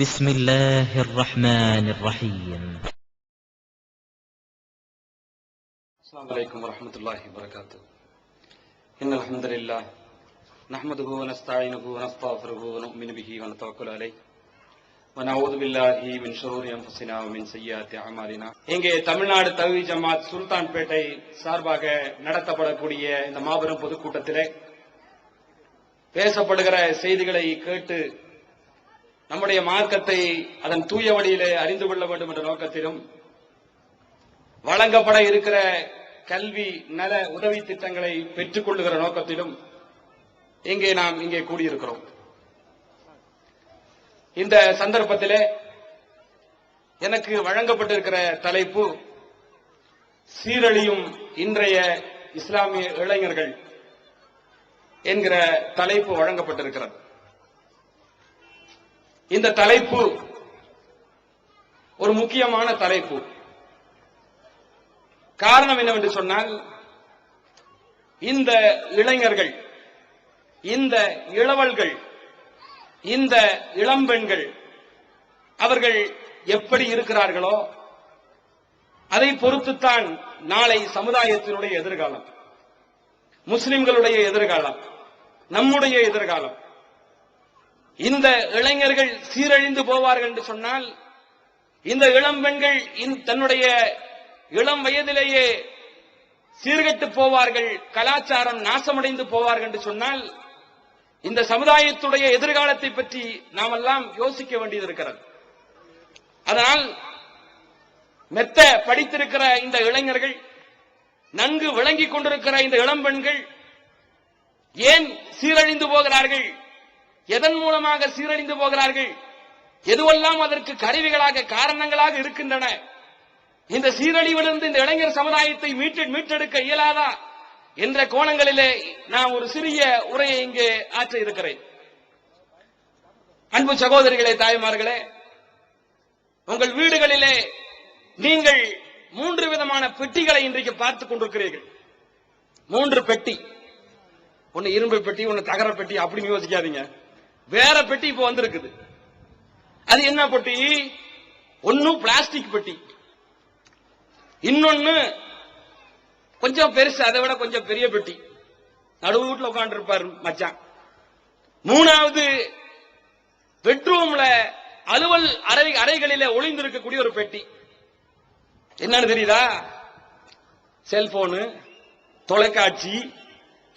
بسم الله الرحمن الرحيم. السلام عليكم ورحمة الله وبركاته. إن الحمد لله نحمده ونستعينه ونستغفره ونؤمن به ونتوكل عليه ونعوذ بالله من شرور أنفسنا ومن سيئات أعمالنا. இங்கே தமிழ்நாடு தவ்ஹீத் ஜமாத் சுல்தான்பேட்டை சார்பாக நடத்தப்படக்கூடிய இந்த மாபெரும் பொதுக்கூட்டத்திலே பேசப்படுகிற செய்திகளை கேட்டு நம்முடைய மார்க்கத்தை அதன் தூய வழியிலே அறிந்து கொள்ள வேண்டும் என்ற நோக்கத்திலும் வழங்கப்பட இருக்கிற கல்வி நல உதவி திட்டங்களை பெற்றுக் கொள்ளுகிற நோக்கத்திலும் நாம் இங்கே கூடியிருக்கிறோம். இந்த சந்தர்ப்பத்திலே எனக்கு வழங்கப்பட்டிருக்கிற தலைப்பு சீரழியும் இன்றைய இஸ்லாமிய இளைஞர்கள் என்கிற தலைப்பு வழங்கப்பட்டிருக்கிறது. இந்த தலைப்பு ஒரு முக்கியமான தலைப்பு. காரணம் என்னவென்று சொன்னால், இந்த இளைஞர்கள், இந்த இளவல்கள், இந்த இளம்பெண்கள் அவர்கள் எப்படி இருக்கிறார்களோ அதை பொறுத்துத்தான் நாளை சமுதாயத்தினுடைய எதிர்காலம், முஸ்லிம்களுடைய எதிர்காலம், நம்முடைய எதிர்காலம். இந்த இளைஞர்கள் சீரழிந்து போவார்கள் என்று சொன்னால், இந்த இளம்பெண்கள் தன்னுடைய இளம் வயதிலேயே சீர்கெட்டு போவார்கள், கலாச்சாரம் நாசமடைந்து போவார்கள் என்று சொன்னால், இந்த சமுதாயத்துடைய எதிர்காலத்தை பற்றி நாம் எல்லாம் யோசிக்க வேண்டியது இருக்கிறது. அதனால் மெத்த படித்திருக்கிற இந்த இளைஞர்கள், நன்கு விளங்கிக் கொண்டிருக்கிற இந்த இளம்பெண்கள் ஏன் சீரழிந்து போகிறார்கள், எதன் மூலமாக சீரழிந்து போகிறார்கள், எதுவெல்லாம் அதற்கு கருவிகளாக காரணங்களாக இருக்கின்றன, இந்த சீரழிவிலிருந்து இந்த இளைஞர் சமுதாயத்தை மீட்டெடுக்க இயலாதா என்ற கோணங்களிலே நான் ஒரு சிறிய உரையை இங்கே ஆற்ற இருக்கிறேன். அன்பு சகோதரிகளே, தாய்மார்களே, உங்கள் வீடுகளிலே நீங்கள் 3 விதமான பெட்டிகளை இன்றைக்கு பார்த்துக் கொண்டிருக்கிறீர்கள். 3 பெட்டி. ஒன்னு இரும்பு பெட்டி, ஒன்னு தகர பெட்டி அப்படின்னு யோசிக்காதீங்க. வேற பெட்டி இப்ப வந்திருக்குது. அது என்ன பெட்டி? ஒன்னு பிளாஸ்டிக் பெட்டி, இன்னொன்னு கொஞ்சம் பெருசு, அதை விட கொஞ்சம் பெரிய பெட்டி. நடுவு வீட்டுல உட்கார்ந்து இருப்பாரு மச்சான். 3வது பெட்ரூம்ல அலுவல் அறைகளிலே ஒளிந்திருக்கக்கூடிய ஒரு பெட்டி. என்னன்னு தெரியுதா? செல்போனு, தொலைக்காட்சி,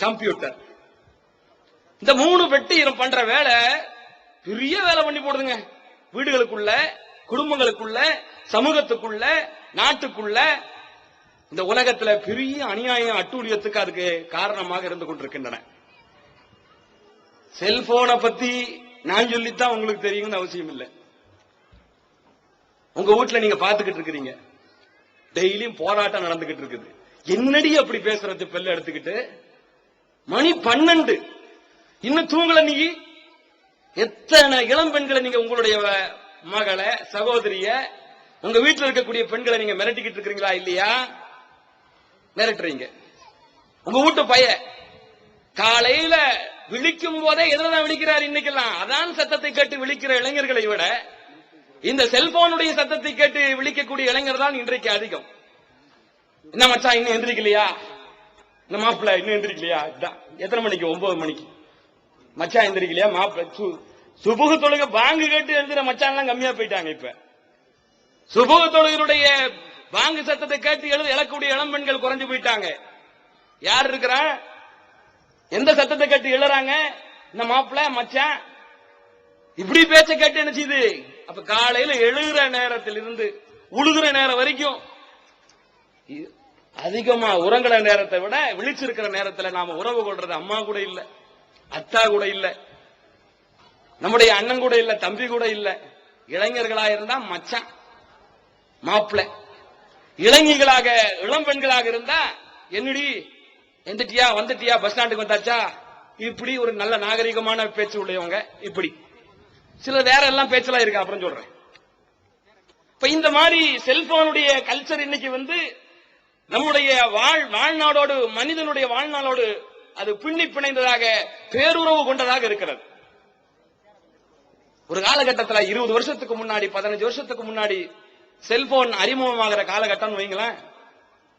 கம்ப்யூட்டர். இந்த 3 பெட்டி பண்ற வேலை பெரிய வேலை பண்ணி போடுதுங்க. வீடுகளுக்குள்ள, குடும்பங்களுக்குள்ள, சமூகத்துக்குள்ள, நாட்டுக்குள்ள, இந்த உலகத்துல பெரிய அநியாயம், அட்டூழியத்துக்கு அதுக்கு காரணமாக இருந்து கொண்டிருக்கின்றன. செல்போனை பத்தி நான் சொல்லித்தான் உங்களுக்கு தெரியும்னு அவசியம் இல்லை. உங்க வீட்டுல நீங்க பாத்துக்கிட்டு இருக்கிறீங்க, டெய்லியும் போராட்டம் நடந்துகிட்டு இருக்குது. என்னடி அப்படி பேசுறது பெல்ல எடுத்துக்கிட்டு? மணி 12, இன்னும் தூங்கல. நீ எத்தனை இளம் பெண்களை நீங்க உங்களுடைய மகளை, சகோதரிய, உங்க வீட்டில் இருக்கக்கூடிய பெண்களை நீங்க மிரட்டிக்கிட்டு இருக்கிறீங்களா இல்லையா? மிரட்டுறீங்க. உங்க வீட்டு பையன் காலையில விழிக்கும் போதே எதிர்தான் விழிக்கிறார். இன்னைக்கெல்லாம் அதான் சத்தத்தை கேட்டு விழிக்கிற இளைஞர்களை விட இந்த செல்போனுடைய சத்தத்தை கேட்டு விழிக்கக்கூடிய இளைஞர் தான் இன்றைக்கு அதிகம். என்ன மச்சான் இன்னும் எந்திரிக்கலையா? இந்த மாப்பிள்ள இன்னும் எந்திரிக்கலையா? எத்தனை மணிக்கு? 9 மணிக்கு. மச்சான் எந்திரிக்கலையா? மாப்பிள்ள சுபுக தொழுக பாங்கு கேட்டு எழுதுற மச்சான் எல்லாம் கம்மியா போயிட்டாங்க. இப்ப சுபுக தொழுகையுடைய பாங்கு சத்தத்தை கேட்டு எழக்கூடிய இளம் பெண்கள் குறைஞ்சு போயிட்டாங்க. யார் இருக்கிறா? எந்த சத்தத்தை கேட்டு எழுறாங்க? இந்த மாப்பிள்ள மச்சான் இப்படி பேச்ச கேட்டு என்ன செய்யுது? அப்ப காலையில எழுகிற நேரத்தில் இருந்து உழுகிற நேரம் வரைக்கும் அதிகமா உறங்குற நேரத்தை விட விழிச்சிருக்கிற நேரத்துல நாம உறவு கொள்றது அம்மா கூட இல்ல, அத்தா கூட இல்ல, நம்முடைய அண்ணன் கூட இல்ல, தம்பி கூட இல்ல. இளைஞர்களா இருந்தா மச்சான், மாப்பிள்ள. இளைஞர்களாக, இளம் பெண்களாக இருந்தா என்னடி எந்திட்டியா, வந்துட்டியா, பஸ் ஸ்டாண்டுக்கு வந்தாச்சா, இப்படி ஒரு நல்ல நாகரிகமான பேச்சு உள்ளவங்க. இப்படி சில வேற எல்லாம் பேச்செல்லாம் இருக்கு, அப்புறம் சொல்றேன். இப்ப இந்த மாதிரி செல்போனுடைய கல்ச்சர் இன்னைக்கு நம்முடைய வாழ்நாளோடு, மனிதனுடைய வாழ்நாளோடு அது பின்னி பிணைந்ததாக, பேருறவு கொண்டதாக இருக்கிறது. ஒரு காலகட்டத்துல 20 வருஷத்துக்கு முன்னாடி 15 வருஷத்துக்கு முன்னாடி செல்போன் அறிமுகமாகிற காலகட்டம் வைங்களேன்,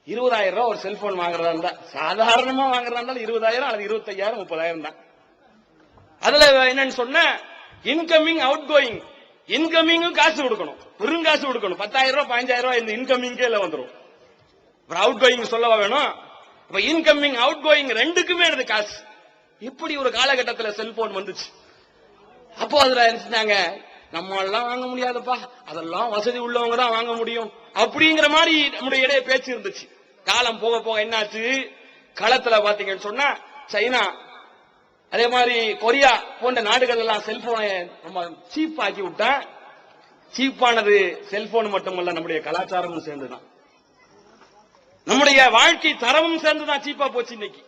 20,000 ரூபாய் ஒரு செல்போன் வாங்குறதா இருந்தா, சாதாரணமா வாங்குறதா இருந்தாலும் 20,000 அல்லது 25,000 30,000 தான். அதுல என்னன்னு சொன்ன, இன்கமிங் அவுட் கோயிங், இன்கமிங்கும் காசு கொடுக்கணும், வெறும் காசு கொடுக்கணும். 10,000 ரூபாய் 15,000 ரூபாய் இந்த இன்கமிங்கே வந்துடும். அவுட் கோயிங் சொல்லவா வேணும்? இப்ப இன்கமிங் அவுட் கோயிங் ரெண்டுக்குமே எடுத்து காசு. இப்படி ஒரு காலகட்டத்தில் செல்போன் வந்துச்சு. அப்போ அதுல நினைச்சாங்க, நம்ம எல்லாம் வாங்க முடியாதுப்பா, அதெல்லாம் வசதி உள்ளவங்க தான் வாங்க முடியும் அப்படிங்கிற மாதிரி நம்முடைய இடையே பேச்சு இருந்துச்சு. காலம் போக போக என்னாச்சு, களத்துல பாத்தீங்கன்னு சொன்னா சைனா, அதே மாதிரி கொரியா போன்ற நாடுகள் எல்லாம் செல்போனை நம்ம சீப் ஆக்கி விட்டா. சீப்பானது செல்போன் மட்டுமல்ல, நம்முடைய கலாச்சாரமும் சேர்ந்துதான், நம்முடைய வாழ்க்கை தரமும் சேர்ந்துதான் சீப்பா போச்சு. இன்னைக்கு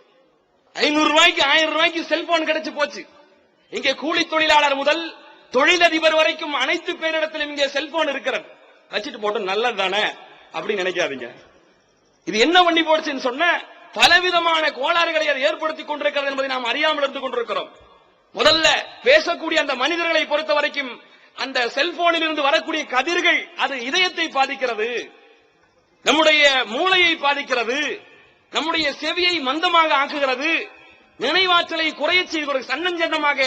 500 ரூபாய்க்கு 1000 ரூபாய்க்கு செல்போன் கிடைச்சு போச்சு. இங்கே கூலி தொழிலாளர் முதல் தொழிலதிபர் வரைக்கும் அனைத்து பேரிடத்திலும் இங்கே செல்போன் இருக்கிறது. வச்சுட்டு போட்டு நல்லது தானே அப்படின்னு நினைக்காதீங்க. இது என்ன பண்ணி போடுச்சுன்னு சொன்ன, பலவிதமான கோளாறுகளை அது ஏற்படுத்திக் கொண்டிருக்கிறது என்பதை நாம் அறியாமல் இருந்து கொண்டிருக்கிறோம். முதல்ல பேசக்கூடிய அந்த மனிதர்களை பொறுத்த வரைக்கும் அந்த செல்போனில் இருந்து வரக்கூடிய கதிர்கள் அது இதயத்தை பாதிக்கிறது, நம்முடைய மூளையை பாதிக்கிறது, நம்முடைய செவியை மந்தமாக ஆக்குகிறது, நினைவாற்றலை குறைய செய்கிறது. சன்னஞ்சன்னமாக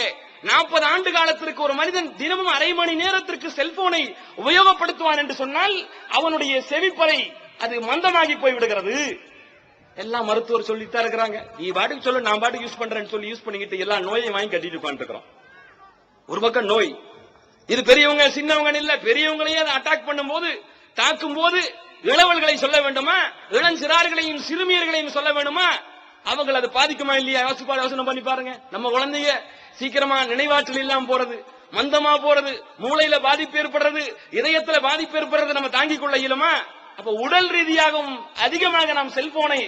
40 ஆண்டு காலத்திற்கு ஒரு மனிதன் தினமும் அரை மணி நேரத்திற்கு செல்போனை உபயோகப்படுத்துவான் என்று சொன்னால் அவனுடைய செவிப்பறை அது மந்தமாகி போய்விடுகிறது. எல்லாம் மருத்துவர் சொல்லித்தான் இருக்கிறாங்க. நீ பாட்டுக்கு சொல்லு, நான் பாட்டுக்கு யூஸ் பண்றேன்னு சொல்லி யூஸ் பண்ணிக்கிட்டு எல்லா நோயையும் வாங்கி கட்டிட்டு உட்காந்துருக்கிறோம். ஒரு பக்கம் நோய், இது பெரியவங்க சின்னவங்க இல்ல, பெரியவங்களையே அதை அட்டாக் பண்ணும் போது, தாக்கும் போது இளவல்களை சொல்ல வேண்டுமா, இளஞ்சிறார்களையும் சிறுமியர்களையும் சொல்ல வேண்டுமா? அவங்களை அது பாதிக்குமா இல்லையா? யோசனை பண்ணி பாருங்க. நம்ம குழந்தைங்க சீக்கிரமா நினைவாற்றல் இல்லாம போறது, மந்தமா போறது, மூளையில பாதிப்பு ஏற்படுறது, இதயத்துல பாதிப்பு ஏற்படுறது நம்ம தாங்கிக் கொள்ள இயலுமா? அப்ப உடல் ரீதியாகவும் அதிகமாக நாம் செல்போனை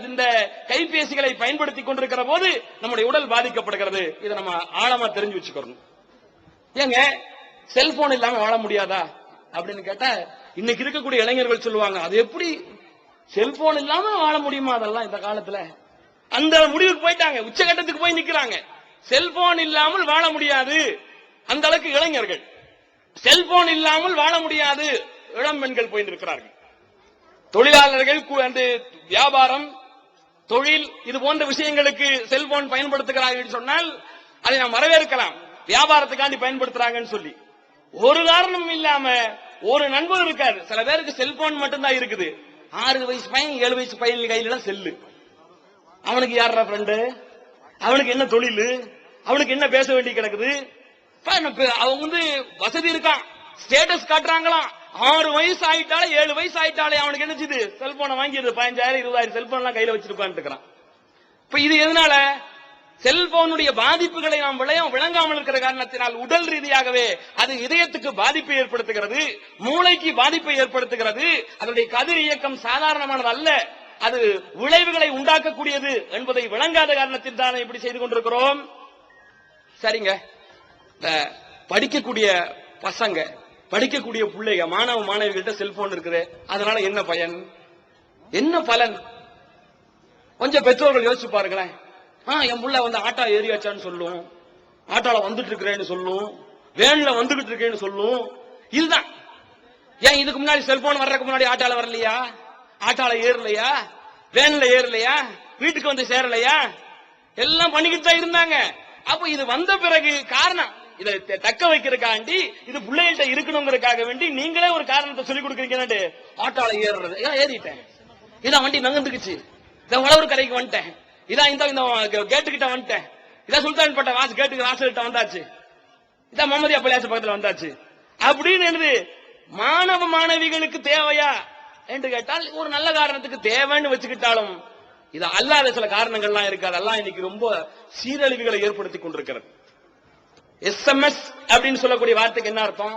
இந்த கைபேசிகளை பயன்படுத்தி கொண்டிருக்கிற போது நம்முடைய உடல் பாதிக்கப்படுகிறது. இதை நம்ம ஆழமா தெரிஞ்சு வச்சுக்கணும். ஏங்க செல்போன் இல்லாம வாழ முடியாதா அப்படின்னு கேட்டா, இன்னைக்கு இருக்கக்கூடிய இளைஞர்கள் சொல்லுவாங்க, அது எப்படி செல்போன் இல்லாம வாழ முடியுமா? அதெல்லாம் இந்த காலத்துல அந்த முடிவுக்கு போயிட்டாங்க, உச்சகட்டத்துக்கு போய் நிக்கிறாங்க. செல்போன் இல்லாமல் வாழ முடியாது அந்த அளவுக்கு இளைஞர்கள், செல்போன் இல்லாமல் வாழ முடியாது இளம் பெண்கள் போயிருக்கிறார்கள். தொழிலாளர்கள் அந்த வியாபாரம் தொழில் இது போன்ற விஷயங்களுக்கு செல்போன் பயன்படுத்துகிறார்கள் சொன்னால் அதை நாம் வரவேற்கலாம். வியாபாரத்துக்காண்டி பயன்படுத்துறாங்கன்னு சொல்லி ஒரு காரணம் இல்லாம ஒரு நண்பர் இருக்காரு. சில பேருக்கு செல்போன் மட்டும்தான் இருக்குது. 6 வயசு பையன் 7 வயசு பையன் கையில செல்லு. அவனுக்கு யாரா ஃப்ரெண்டு? அவனுக்கு என்ன தொழில்? அவனுக்கு என்ன பேச வேண்டி கிடக்குது? அவங்க வசதி இருக்கான், ஸ்டேட்டஸ் காட்டுறாங்களாம். 6 வயசு ஆயிட்டாலே 7 வயசு ஆயிட்டாலே அவனுக்கு என்ன செய்யுது? செல்போனை வாங்கிடுது. 15,000 20,000 செல்போன் எல்லாம் கையில வச்சிருக்கான்னு இருக்கிறான். இப்ப இது எதனால? செல்போனுடைய பாதிப்புகளை நாம் விளங்காமல் இருக்கிற காரணத்தினால் உடல் ரீதியாகவே அது இதயத்துக்கு பாதிப்பை ஏற்படுத்துகிறது, மூளைக்கு பாதிப்பை ஏற்படுத்துகிறது. அதனுடைய கதிர் இயக்கம் சாதாரணமானது அல்ல, அது விளைவுகளை உண்டாக்கக்கூடியது என்பதை விளங்காத காரணத்தில் தான் இப்படி செய்து கொண்டிருக்கிறோம். சரிங்க, படிக்கக்கூடிய பசங்க, படிக்கக்கூடிய பிள்ளைங்க, மாணவ மாணவிகள்கிட்ட செல்போன் இருக்குது, அதனால என்ன பயன், என்ன பலன்? கொஞ்சம் பெற்றோர்கள் யோசிச்சு பாருங்களேன். என் புள்ள ஆட்டோ ஏறியாச்சான்னு சொல்லும், ஆட்டோல வந்துட்டு இருக்கிறேன்னு சொல்லும், வேன்ல வந்துகிட்டு இருக்கேன்னு சொல்லும். இதுதான் ஏன் இதுக்கு முன்னாடி செல்போன் வர்றதுக்கு முன்னாடி ஆட்டோல வரலையா, ஆட்டோல ஏறலையா, வேன்ல ஏறலையா, வீட்டுக்கு வந்து சேரலையா, எல்லாம் பண்ணிக்கிட்டு தான் இருந்தாங்க. அப்ப இது வந்த பிறகு காரணம் இதை தக்க வைக்கிறதுக்காண்டி, இது பிள்ளைகிட்ட இருக்கணுங்கிறதுக்காக வேண்டி நீங்களே ஒரு காரணத்தை சொல்லிக் கொடுக்குறீங்க. ஆட்டோல ஏறுறது, ஏறிட்டேன், இதான் வண்டி நகர்ந்துக்குச்சு, இதான் உழவர் கரைக்கு வந்துட்டேன், இதான் இந்த கேட்டுக்கிட்ட வந்துட்டேன், இதான் சுல்தான்பேட்டை கேட்டுக்கு வாசல்கிட்ட வந்தாச்சு, இதான் முகமதியா பள்ளியாசு பக்கத்துல வந்தாச்சு அப்படின்னு மாணவ மாணவிகளுக்கு தேவையா என்று கேட்டால் ஒரு நல்ல காரணத்துக்கு தேவைன்னு வச்சுக்கிட்டாலும் இது அல்லாத சில காரணங்கள்லாம் இருக்காது. அதெல்லாம் இன்னைக்கு ரொம்ப சீரழிவுகளை ஏற்படுத்தி கொண்டிருக்கிறது. SMS அப்படின்னு சொல்லக்கூடிய வார்த்தைக்கு என்ன அர்த்தம்?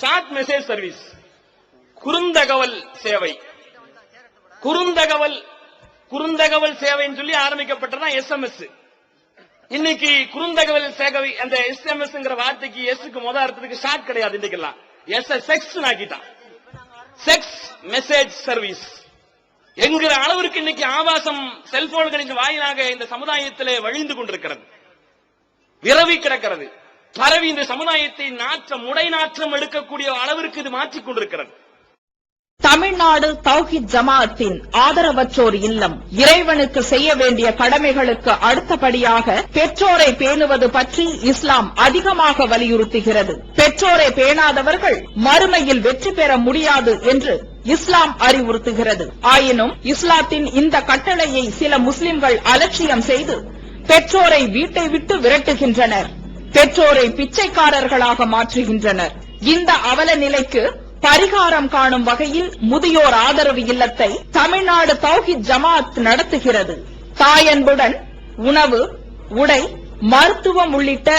ஷார்ட் மெசேஜ் சர்வீஸ், குறுந்தகவல் சேவை. குறுந்தகவல் சேவைன்னு சொல்லி ஆரம்பிக்கப்பட்டதான் SMS. இன்னைக்கு குறுந்தகவல் சேவை அந்த SMS வார்த்தைக்கு எஸ்க்கு முதல் அர்த்தத்துக்கு ஷார்ட் கிடையாது. இன்னைக்கெல்லாம் செக்ஸ் ஆக்கிட்டான், செக்ஸ் மெசேஜ் சர்வீஸ் என்கிற அளவிற்கு இன்னைக்கு ஆபாசம் செல்போன்களின் வாயிலாக இந்த சமுதாயத்திலே வழிந்து கொண்டிருக்கிறது, விரவி கிடக்கிறது. பரவி இந்த சமுதாயத்தை முடை நாற்றம் எடுக்கக்கூடிய அளவிற்கு இது மாற்றிக் கொண்டிருக்கிறது. தமிழ்நாடு தௌஹீத் ஜமாஅத்தின் ஆதரவற்றோர் இல்லம் இறைவனுக்கு செய்ய வேண்டிய கடமைகளுக்கு அடுத்தபடியாக பெற்றோரை பேணுவது பற்றி இஸ்லாம் அதிகமாக வலியுறுத்துகிறது. பெற்றோரை பேணாதவர்கள் மறுமையில் வெற்றி பெற முடியாது என்று இஸ்லாம் அறிவுறுத்துகிறது. ஆயினும் இஸ்லாத்தின் இந்த கட்டளையை சில முஸ்லிம்கள் அலட்சியம் செய்து பெற்றோரை வீட்டை விட்டு விரட்டுகின்றனர். பெற்றோரை பிச்சைக்காரர்களாக மாற்றுகின்றனர். இந்த அவல நிலைக்கு பரிகாரம் காணும் வகையில் முதியோர் ஆதரவு இல்லத்தை தமிழ்நாடு தௌஹீத் ஜமாஅத் நடத்துகிறது. தாயன்புடன் உணவு, உடை, மருத்துவம் உள்ளிட்ட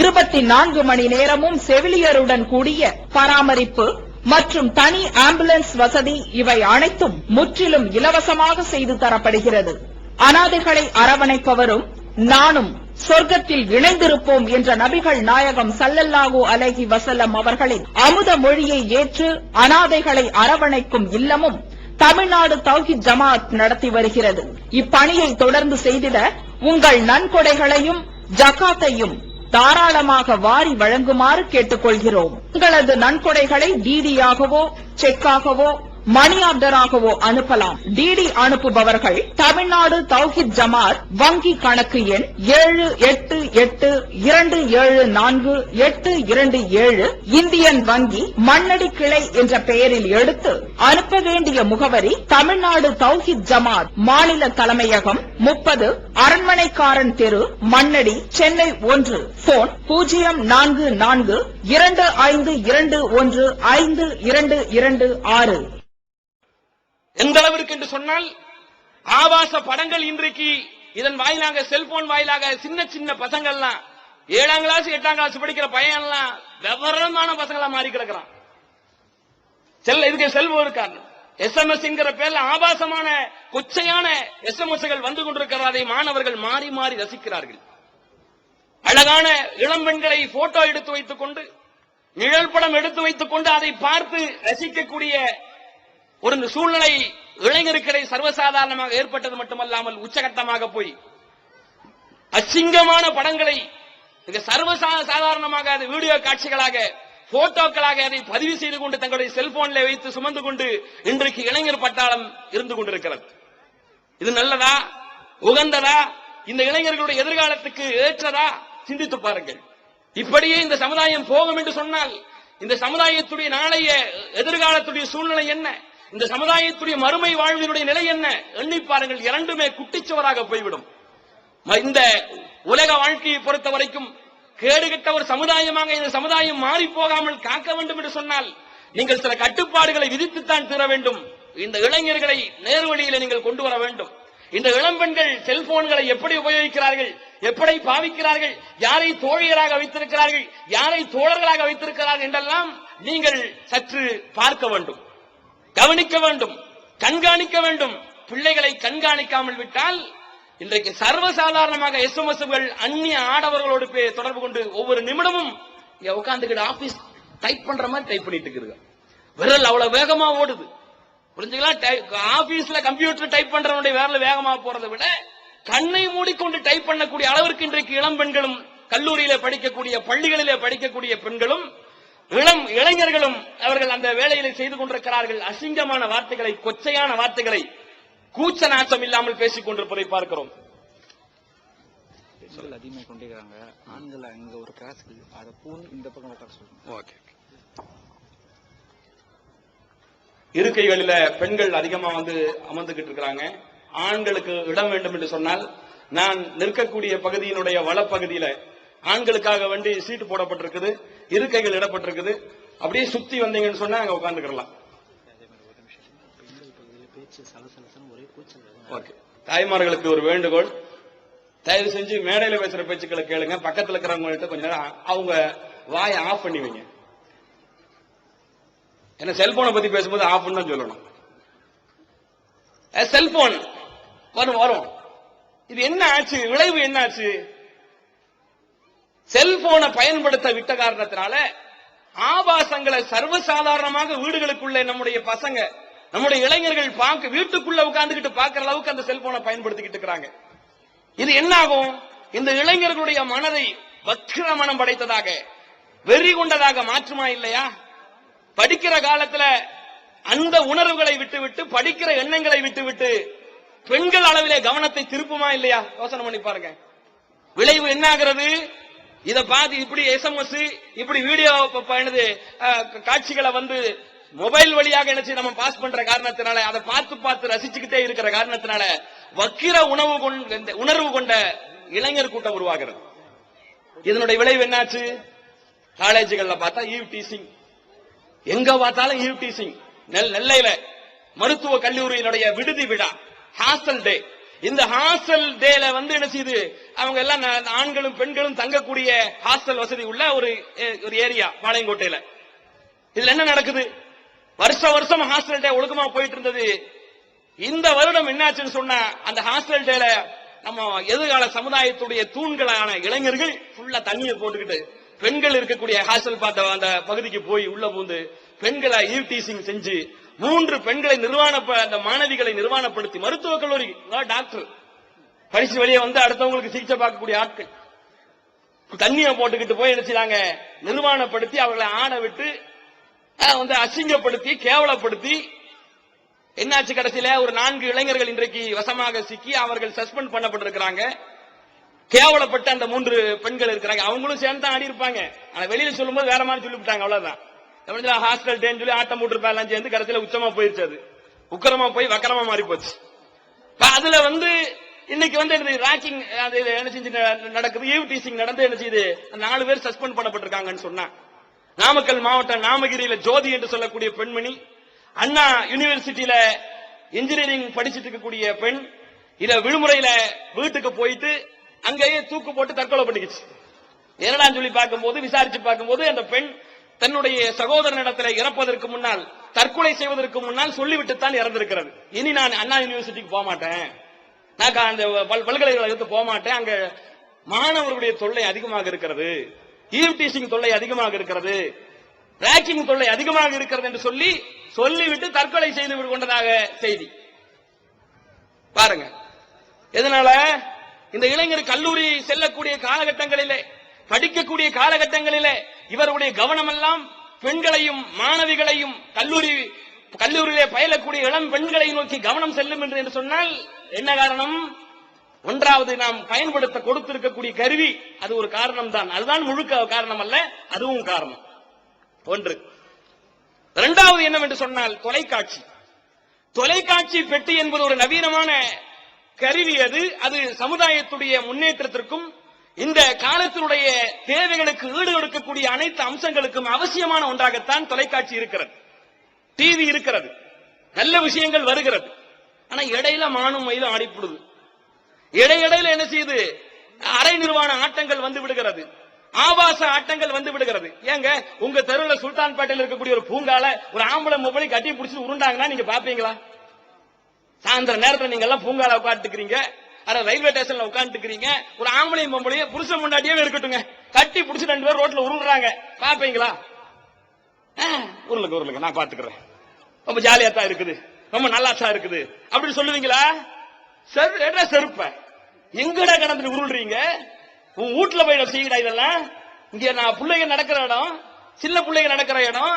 24 மணி நேரமும் செவிலியருடன் கூடிய பராமரிப்பு மற்றும் தனி ஆம்புலன்ஸ் வசதி இவை அனைத்தும் முற்றிலும் இலவசமாக செய்து தரப்படுகிறது. அனாதைகளை அரவணைப்பவரும் நானும் சொர்க்கத்தில் இணைந்திருப்போம் என்ற நபிகள் நாயகம் ஸல்லல்லாஹு அலைஹி வஸல்லம் அவர்களின் அமுத மொழியை ஏற்று அனாதைகளை அரவணைக்கும் இல்லமும் தமிழ்நாடு தௌஹீத் ஜமாஅத் நடத்தி வருகிறது. இப்பணியை தொடர்ந்து செய்திட உங்கள் நன்கொடைகளையும் ஜகாத்தையும் தாராளமாக வாரி வழங்குமாறு கேட்டுக் கொள்கிறோம். உங்களது நன்கொடைகளை டிடியாகவோ செக்காகவோ மணி ஆர்டராகவோ அனுப்பலாம். டிடி அனுப்புபவர்கள் தமிழ்நாடு தௌஹீத் ஜமாஅத் வங்கி கணக்கு எண் 7882748827 இந்தியன் வங்கி மண்ணடி கிளை என்ற பெயரில் எடுத்து அனுப்ப வேண்டிய முகவரி தமிழ்நாடு தௌஹீத் ஜமாஅத் மாநில தலைமையகம் 30 அரண்மனைக்காரன் தெரு, மண்ணடி, சென்னை 1. போன் 044252152226. எந்த அளவிற்கு என்று சொன்னால் ஆபாச படங்கள் இன்றைக்கு இதன் வாயிலாக செல்போன் வாயிலாக சின்ன சின்ன பசங்கள்லாம் 7ஆம் கிளாஸ் 8ஆம் கிளாஸ் படிக்கிற பையன் எல்லாம் விவரமான பசங்களா மாறி கிடக்கிறான். இதுக்கு செல்போன் காரணம். SMS என்கிற பேர்ல ஆபாசமான கொச்சையான SMS வந்து கொண்டிருக்கிற அதை மாணவர்கள் மாறி மாறி ரசிக்கிறார்கள். அழகான இளம் பெண்களை போட்டோ எடுத்து வைத்துக் கொண்டு நிழல் படம் எடுத்து வைத்துக் கொண்டு அதை பார்த்து ரசிக்கக்கூடிய ஒரு சூழ்நிலை இளைஞருக்கிடையே சர்வசாதாரணமாக ஏற்பட்டது மட்டுமல்லாமல் உச்சகட்டமாக போய் அசிங்கமான படங்களை சர்வசாதாரணமாக அது வீடியோ காட்சிகளாக போட்டோக்களாக அதை பதிவு செய்து கொண்டு தங்களுடைய செல்போனில் வைத்து சுமந்து கொண்டு இன்றைக்கு இளைஞர் பட்டாளம் இருந்து கொண்டிருக்கிறது. இது நல்லதா, உகந்ததா, இந்த இளைஞர்களுடைய எதிர்காலத்துக்கு ஏற்றதா? சிந்தித்து பாருங்கள். இப்படியே இந்த சமுதாயம் போகும் என்று சொன்னால் இந்த சமுதாயத்துடைய நாளைய எதிர்காலத்துடைய சூழ்நிலை என்ன, இந்த சமுதாயத்துடைய மறுமை வாழ்வினுடைய நிலை என்ன எண்ணி பாருங்கள். இரண்டுமே குட்டிச்சுவராக போய்விடும். இந்த உலக வாழ்க்கையை பொறுத்த வரைக்கும் கேடுகட்ட ஒரு சமுதாயமாக இந்த சமுதாயம் மாறி போகாமல் காக்க வேண்டும் என்று சொன்னால் நீங்கள் சில கட்டுப்பாடுகளை விதித்துத்தான் தீர வேண்டும். இந்த இளைஞர்களை நேர்வழியில நீங்கள் கொண்டு வர வேண்டும். இந்த இளம்பெண்கள் செல்போன்களை எப்படி உபயோகிக்கிறார்கள், எப்படி பாவிக்கிறார்கள், யாரை தோழியராக வைத்திருக்கிறார்கள், யாரை தோழர்களாக வைத்திருக்கிறார்கள் என்றெல்லாம் நீங்கள் சற்று பார்க்க வேண்டும், கவனிக்க வேண்டும், கண்காணிக்க வேண்டும். பிள்ளைகளை கண்காணிக்காமல் விட்டால் இன்றைக்கு சர்வசாதாரணமாக SMS-கள் அந்நிய ஆடவர்களோடு தொடர்பு கொண்டு ஒவ்வொரு நிமிடமும் உட்கார்ந்துக்கிட்டு ஆபீஸ் டைப் பண்ற மாதிரி டைப் பண்ணிட்டு இருக்கு. விரல் அவ்வளவு வேகமா ஓடுது. புரிஞ்சுக்கலாம். ஆபீஸ்ல கம்ப்யூட்டர் டைப் பண்றவனுடைய விரல் வேகமா போறதை விட கண்ணை மூடிக்கொண்டு டைப் பண்ணக்கூடிய அளவிற்கு இன்றைக்கு இளம் பெண்களும் கல்லூரியில படிக்கக்கூடிய பள்ளிகளிலே படிக்கக்கூடிய பெண்களும் இளைஞர்களும் அவர்கள் அந்த வேலைகளை செய்து கொண்டிருக்கிறார்கள். அசிங்கமான வார்த்தைகளை, கொச்சையான வார்த்தைகளை கூச்ச நாச்சம் இல்லாமல் பேசிக் கொண்டிருப்பதை பார்க்கிறோம். அதிகமாக கொண்டிருக்கிறாங்க. ஆண்கள் அங்க ஒரு கிராஸ் அதை பூன் இந்த பக்கம் உட்கார சொல்லுங்க. இருக்கைகளில பெண்கள் அதிகமா அமர்ந்துகிட்டு இருக்கிறாங்க. ஆண்களுக்கு இடம் வேண்டும் என்று சொன்னால் நான் நிற்கக்கூடிய பகுதியினுடைய வளப்பகுதியில ஆண்களுக்காக வேண்டி சீட்டு போடப்பட்டிருக்குது, இருக்கைகள் இடப்பட்டிருக்குது. அப்படியே சுத்தி வந்தீங்கன்னு சொன்னா அங்க உட்கார்ந்துக்கலாம். தாய்மார்களுக்கு ஒரு வேண்டுகோள், தயவு செஞ்சு மேடையில பேசுற பேச்சுக்களை கேளுங்க. பக்கத்துல இருக்கிறவங்கள்ட்ட கொஞ்ச நேரம் அவங்க வாயை ஆஃப் பண்ணி வைங்க. ஏன்னா செல்போனை பத்தி பேசும்போது ஆஃப் தான் சொல்லணும். செல்போன் வரும். இது என்ன ஆச்சு, விளைவு என்ன ஆச்சு? செல்போனை பயன்படுத்த விட்ட காரணத்தினால ஆபாசங்களை சர்வசாதாரணமாக வீடுகளுக்குள்ள நம்முடைய பசங்க, நம்முடைய இளைஞர்கள் வீட்டுக்குள்ள உட்கார்ந்துகிட்டு பார்க்கிற அளவுக்கு அந்த செல்போனை பயன்படுத்திக்கிட்டு இருக்கிறாங்க. இது என்ன ஆகும்? இந்த இளைஞர்களுடைய மனதை வக்கிர மனம் படைத்ததாக, வெறி கொண்டதாக மாற்றுமா இல்லையா? படிக்கிற காலத்துல அந்த உணர்வுகளை விட்டுவிட்டு, படிக்கிற எண்ணங்களை விட்டுவிட்டு பெண்கள் அளவிலே கவனத்தை திருப்புமா இல்லையா? யோசனை பண்ணி பாருங்க. விளைவு என்ன ஆகிறது? இத பாதி இப்படி SMS, இப்படி வீடியோ காட்சிகளை வந்து மொபைல் வழியாக நினைச்சு நம்ம பாஸ் பண்ற காரணத்தினால, அதை பார்த்து பார்த்து ரசிச்சுக்கிட்டே இருக்கிற காரணத்தினால வக்கிர உணர்வு கொண்ட இளைஞர் கூட்டம் உருவாகிறது. இதனுடைய விளைவு என்னாச்சு? காலேஜுகள்ல பார்த்தா ஈவ் டீசிங், எங்க பார்த்தாலும் ஈவ் டீசிங். நெல்லையில மருத்துவ கல்லூரியினுடைய விடுதி விழா, ஹாஸ்டல் டே. இந்த ஹாஸ்டல் டேல வந்து என்ன செய்யுது, அவங்க எல்லாம் ஆண்களும் பெண்களும் தங்கக்கூடிய ஹாஸ்டல் வசதி உள்ள ஒரு ஏரியா பாளையங்கோட்டையில. இதுல என்ன நடக்குது? வருஷம் ஹாஸ்டல் டே ஒழுக்கமா போயிட்டு இருந்தது. இந்த வருடம் என்னாச்சுன்னு சொன்னா, அந்த ஹாஸ்டல் டேல நம்ம எதிர்கால சமுதாயத்துடைய தூண்களான இளைஞர்கள் ஃபுல்லா தண்ணியை போட்டுக்கிட்டு பெண்கள் இருக்கக்கூடிய ஹாஸ்டல் பார்த்த அந்த பகுதிக்கு போய் உள்ள பூந்து பெண்களை ஈவ் டீசிங் செஞ்சு 3 பெண்களை அந்த மாணவிகளை நிர்வாணப்படுத்தி, மருத்துவக் கல்லூரி டாக்டர் படிச்சு வெளியே வந்து அடுத்தவங்களுக்கு சிகிச்சை பார்க்கக்கூடிய ஆட்கள் தண்ணியை போட்டுக்கிட்டு போய் என்ன செய்றாங்க, நிர்வாணப்படுத்தி அவர்களை ஆட விட்டு வந்து அசிங்கப்படுத்தி கேவலப்படுத்தி, என்னாச்சு கடைசியில ஒரு 4 இளைஞர்கள் இன்றைக்கு வசமாக சிக்கி அவர்கள் சஸ்பெண்ட் பண்ணப்பட்டிருக்கிறாங்க. கேவலப்பட்ட அந்த 3 பெண்கள் இருக்கிறாங்க. அவங்களும் சேர்ந்து தான் ஆடி இருப்பாங்க. ஆனா வெளியில சொல்லும்போது வேற மாதிரி சொல்லிவிட்டாங்க. அவ்வளவுதான். ஹாஸ்டல் டேன்னு சொல்லி ஆட்டம் போட்டுருப்பாங்க. சேர்ந்து கடைசியில உச்சமா போயிருச்சு. அது உக்கரமா போய் வக்கரமா மாறி போச்சு. அதுல வந்து இன்னைக்கு வந்து ராக்கிங் என்ன செஞ்சு நடக்குது, ஈவ் டீசிங் நடந்து என்ன செய்யுது, 4 பேர் சஸ்பெண்ட் பண்ணப்பட்டிருக்காங்கன்னு சொன்னா. நாமக்கல் மாவட்டம் நாமகிரியில ஜோதி என்று சொல்லக்கூடிய பெண்மணி, அண்ணா யூனிவர்சிட்டியில இன்ஜினியரிங் படிச்சுட்டு இருக்கக்கூடிய பெண், இத விடுமுறையில வீட்டுக்கு போயிட்டு அங்கேயே தூக்கு போட்டு தற்கொலை பண்ணிக்கிச்சு. என்னடான்னு சொல்லி பார்க்கும்போது, விசாரிச்சு பார்க்கும்போது, அந்த பெண் தன்னுடைய சகோதரனிடத்தில் இறப்பதற்கு முன்னால், தற்கொலை செய்வதற்கு முன்னால் சொல்லிவிட்டுத்தான் இறந்திருக்கிறது. இனி நான் அண்ணா யூனிவர்சிட்டிக்கு போக மாட்டேன், நான் அந்த பல்கலைக்கழகத்துக்கு போக மாட்டேன், அங்க மாணவர்களுடைய தொல்லை அதிகமாக இருக்கிறது, ஈவ் டீசிங் தொல்லை அதிகமாக இருக்கிறது, ராக்கிங் தொல்லை அதிகமாக இருக்கிறது என்று சொல்லிவிட்டு தற்கொலை செய்து கொண்டதாக செய்தி. பாருங்க. எதனால? இந்த இளைஞர் கல்லூரி செல்லக்கூடிய காலகட்டங்களிலே, படிக்கக்கூடிய காலகட்டங்களிலே இவருடைய கவனம் எல்லாம் பெண்களையும் மாணவிகளையும் கல்லூரியிலே பயிலக்கூடிய இளம் பெண்களை நோக்கி கவனம் செல்லும் என்று சொன்னால் என்ன காரணம்? ஒன்றாவது, நாம் பயன்படுத்த கொடுத்திருக்கக்கூடிய கருவி, அது ஒரு காரணம் தான். அதுதான் முழுக்க காரணம் அல்ல, அதுவும் காரணம். ஒன்று. இரண்டாவது என்னவென்று சொன்னால் தொலைக்காட்சி. தொலைக்காட்சி பெட்டி என்பது ஒரு நவீனமான கருவி. அது சமுதாயத்துடைய முன்னேற்றத்திற்கும் இந்த காலத்தினுடைய தேவைகளுக்கு ஈடு கொடுக்கக்கூடிய அனைத்து அம்சங்களுக்கும் அவசியமான ஒன்றாகத்தான் தொலைக்காட்சி இருக்கிறது, டிவி இருக்கிறது, நல்ல விஷயங்கள் வருகிறது. ஆனா இடையில மானும் மயிலும் ஆடிப்படுது. இடையிடையில என்ன செய்யுது, அரை நிர்வாண ஆட்டங்கள் வந்து விடுகிறது, ஆபாச ஆட்டங்கள் வந்து விடுகிறது. ஏங்க, உங்க தெருவில் சுல்தான்பேட்டையில் இருக்கக்கூடிய ஒரு பூங்கால ஒரு ஆம்பளை மொபைலை கட்டி பிடிச்சி உருண்டாங்கன்னா நீங்க பாப்பீங்களா? சாயந்தர நேரத்தில் நீங்க எல்லாம் பூங்கால உட்காந்துக்கிறீங்க, ரயில்வே ஸ்டேஷன்ல உட்காந்துக்கிறீங்க, ஒரு ஆம்பளை மொபைலையே புருஷன் முன்னாடியே இருக்கட்டுங்க கட்டி பிடிச்சி 2 பேர் ரோட்ல உருள்றாங்க, பாப்பீங்களா? உருளுங்க நான் பாத்துக்கிறேன், ரொம்ப ஜாலியா தான் இருக்குது, ரொம்ப நல்லா தான் இருக்குது அப்படின்னு சொல்லுவீங்களா? செருப்ப எங்கடா கடந்து உருள்றீங்க? உன் வீட்டுல போய் செய்யடா இதெல்லாம். இங்க நான் பிள்ளைங்க நடக்கிற இடம், சின்ன பிள்ளைங்க நடக்கிற இடம்,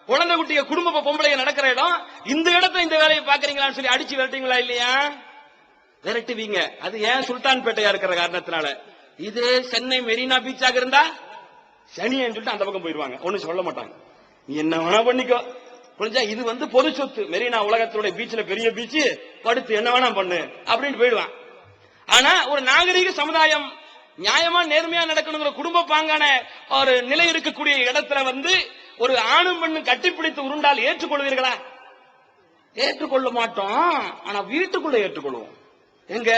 குழந்தை குட்டிய குடும்ப பொம்பளைங்க நடக்கிற இடம், இந்த இடத்துல இந்த வேலையை பாக்குறீங்களான்னு சொல்லி அடிச்சு விரட்டீங்களா இல்லையா? விரட்டுவீங்க. அது ஏன் சுல்தான்பேட்டையா இருக்கிற காரணத்தினால. இது சென்னை மெரினா பீச்சாக இருந்தா சனியன்னு சொல்லிட்டு அந்த பக்கம் போயிருவாங்க, ஒண்ணு சொல்ல மாட்டாங்க. நீ என்ன வேணா பண்ணிக்கோ, புரிஞ்சா? இது வந்து பொது சொத்து. மெரினா உலகத்தினுடைய பீச்ல பெரிய பீச், படுத்து என்ன வேணா பண்ணு அப்படின்னு போயிடுவான். ஆனா ஒரு நாகரீக சமுதாயம் நியாயமா நேர்மையா நடக்கணுங்கிற குடும்ப பாங்கான ஒரு நிலை இருக்கக்கூடிய இடத்துல வந்து ஒரு ஆணும் பெண்ணும் கட்டிப்பிடித்து உருண்டால் ஏற்றுக்கொள்வீர்களா? ஏற்றுக்கொள்ள மாட்டோம். ஆனா வீட்டுக்குள்ள ஏற்றுக்கொள்வோம். எங்க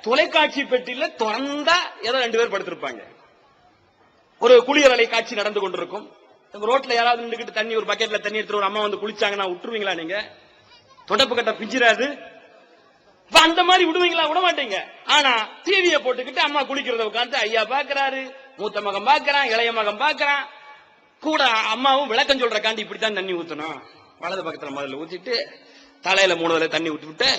தொலைக்காட்சி பெட்டியில திறந்தா ஏதோ 2 பேர் படுத்திருப்பாங்க. ஒரு குளியலறை காட்சி நடந்து கொண்டிருக்கும். ரோட்ல யாராவது நின்றுகிட்டு தண்ணி, ஒரு பக்கெட்ல தண்ணி எடுத்து ஒரு அம்மா வந்து குளிச்சாங்கன்னா விட்டுருவீங்களா? நீங்க தொடப்பு கட்ட பிஞ்சிராது, அந்த மாதிரி விடுவீங்களா? விட மாட்டீங்க. ஆனா டிவியை போட்டுக்கிட்டு அம்மா குளிக்கிறத உட்காந்து ஐயா பாக்குறாரு, மூத்த மகன் பாக்குறான், இளைய மகன் பாக்குறான், கூட அம்மாவும் விளக்கம் சொல்றக்காண்டி இப்படித்தான் தண்ணி ஊத்தணும், வலது பக்கத்துல முதல்ல ஊத்திட்டு தலையில 3 தடவை தண்ணி ஊத்திவிட்டு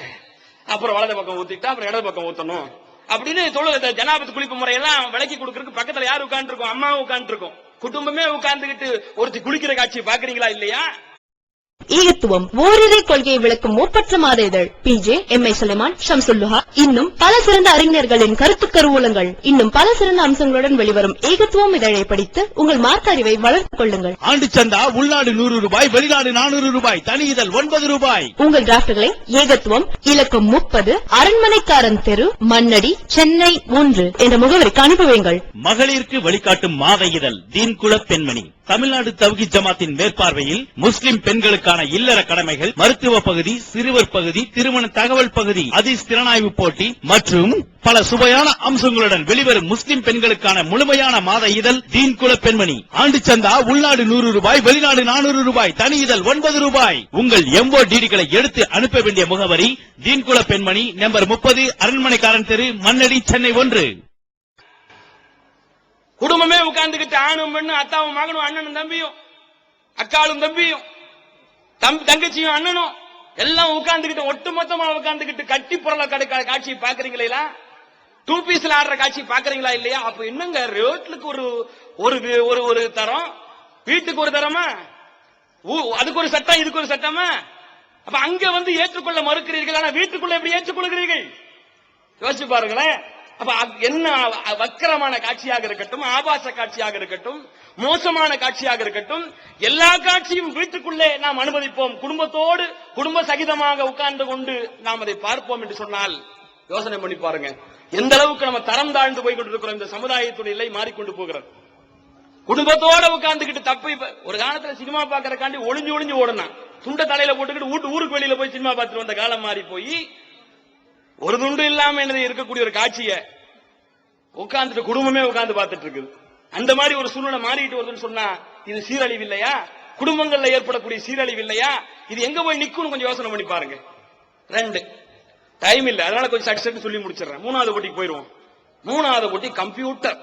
அப்புறம் வலது பக்கம் ஊத்திட்டு அப்புறம் இடது பக்கம் ஊத்தணும் அப்படின்னு தொழுகை ஜனாபத்து குளிப்பு முறையெல்லாம் விளக்கி கொடுக்கறதுக்கு பக்கத்துல யார் உட்கார்ந்து இருக்கோம்? அம்மாவும் உட்கார்ந்து இருக்கோம். குடும்பமே உட்கார்ந்துகிட்டு ஒருத்தி குளிக்கிற காட்சியை பாக்குறீங்களா இல்லையா? ஈகத்துவம் ஓரிரை கொள்கையை விளக்கும் ஒப்பற்ற மாத இதழ் PJ MI சுலைமான் ஷம்சுல்லுஹா இன்னும் பல சிறந்த அறிஞர்களின் கருத்து கருவூலங்கள் இன்னும் பல சிறந்த அம்சங்களுடன் வெளிவரும் ஏகத்துவம் இதழை படித்து உங்கள் மார்க்க அறிவை வளர்த்துக் கொள்ளுங்கள். ஆண்டு சந்தா உள்நாடு 100 ரூபாய், வெளிநாடு 400 ரூபாய், தனி இதழ் 9 ரூபாய். உங்கள் டிராப்ட்களை ஏகத்துவம் இலக்கம் 30 அரண்மனைக்காரன் தெரு மண்ணடி சென்னை 1 என்ற முகவரிக்கு அனுப்பி வையுங்கள். மகளிருக்கு வழிகாட்டும் மாத இதழ் தீன்குல பெண்மணி தமிழ்நாடு தவ்ஹீத் ஜமாத்தின் மேற்பார்வையில் முஸ்லிம் பெண்களுக்கான இல்லற கடமைகள், மருத்துவ பகுதி, சிறுவர் பகுதி, திருமண தகவல் பகுதி, ஹதீஸ் திறனாய்வு போட்டி மற்றும் பல சுவையான அம்சங்களுடன் வெளிவரும் முஸ்லிம் பெண்களுக்கான முழுமையான மாத இதழ் தீன்குல பெண்மணி. ஆண்டு சந்தா உள்நாடு 100 ரூபாய், வெளிநாடு 400 ரூபாய், தனி இதழ் 9 ரூபாய். உங்கள் MODDகளை எடுத்து அனுப்ப வேண்டிய முகவரி தீன்குல பெண்மணி, நம்பர் 30, அரண்மனைக்காரன் தெரு, மண்ணடி, சென்னை 1. குடும்பமே உட்கார்ந்துகிட்டு ஆணும் பெண்ணும், அத்தாவும் மகனும், அண்ணனும் தம்பியும், அக்காளும் தம்பியும், தங்கச்சியும் அண்ணனும் எல்லாம் உட்கார்ந்துகிட்டு ஒட்டுமொத்தமா உட்கார்ந்துகிட்டு கட்டி புரள காட்சி பாக்குறீங்களா? 2 பீஸ்ல ஆடுற காட்சி பாக்குறீங்களா இல்லையா? அப்ப என்னங்க ரோட்லுக்கு ஒரு தரம், வீட்டுக்கு ஒரு தரமா, அதுக்கு ஒரு சட்டம், இதுக்கு ஒரு சட்டமா? அப்ப அங்க வந்து ஏற்றுக்கொள்ள மறுக்கிறீர்கள், ஆனா வீட்டுக்குள்ள எப்படி ஏற்றுக்கொள்கிறீர்கள்? யோசிச்சு பாருங்களேன். அப்ப என்ன வக்கரமான காட்சியாக இருக்கட்டும், ஆபாச காட்சியாக இருக்கட்டும், மோசமான காட்சியாக இருக்கட்டும், எல்லா காட்சியும் வீட்டுக்குள்ளே நாம் அனுமதிப்போம். குடும்பத்தோடு குடும்ப சகிதமாக உட்கார்ந்து கொண்டு நாம் அதை பார்ப்போம் என்று சொன்னால் யோசனை பண்ணி பாருங்க, எந்த அளவுக்கு நம்ம தரம் தாழ்ந்து போய் கொண்டிருக்கிறோம். இந்த சமுதாயத்துடைய நிலை மாறிக்கொண்டு போகிறது. குடும்பத்தோட உட்கார்ந்துகிட்டு தப்பி ஒரு காலத்துல சினிமா பாக்குறதுக்காண்டி ஒளிஞ்சு ஒளிஞ்சு ஓடணும், துண்ட தலையில போட்டுக்கிட்டு ஊருக்கு வெளியில போய் சினிமா பார்த்துட்டு வந்த காலம் மாறி போய் ஒரு துண்டு இல்லாம இருக்கக்கூடிய ஒரு காட்சியை உட்கார்ந்துட்டு குடும்பமே உட்கார்ந்து பார்த்துட்டு இருக்குது. அந்த மாதிரி ஒரு சூழ்நிலை மாறிட்டு வருதுன்னு சொன்னா இது சீரழிவு இல்லையா? குடும்பங்கள்ல ஏற்படக்கூடிய சீரழிவு இல்லையா? இது எங்க போய் நிக்கும் கொஞ்சம் யோசனை பண்ணி பாருங்க. 2 டைம் இல்ல, அதனால கொஞ்சம் சட்டு சட்டு சொல்லி முடிச்சிடறேன். 3வது போட்டிக்கு போயிருவோம். 3வது போட்டி கம்ப்யூட்டர்.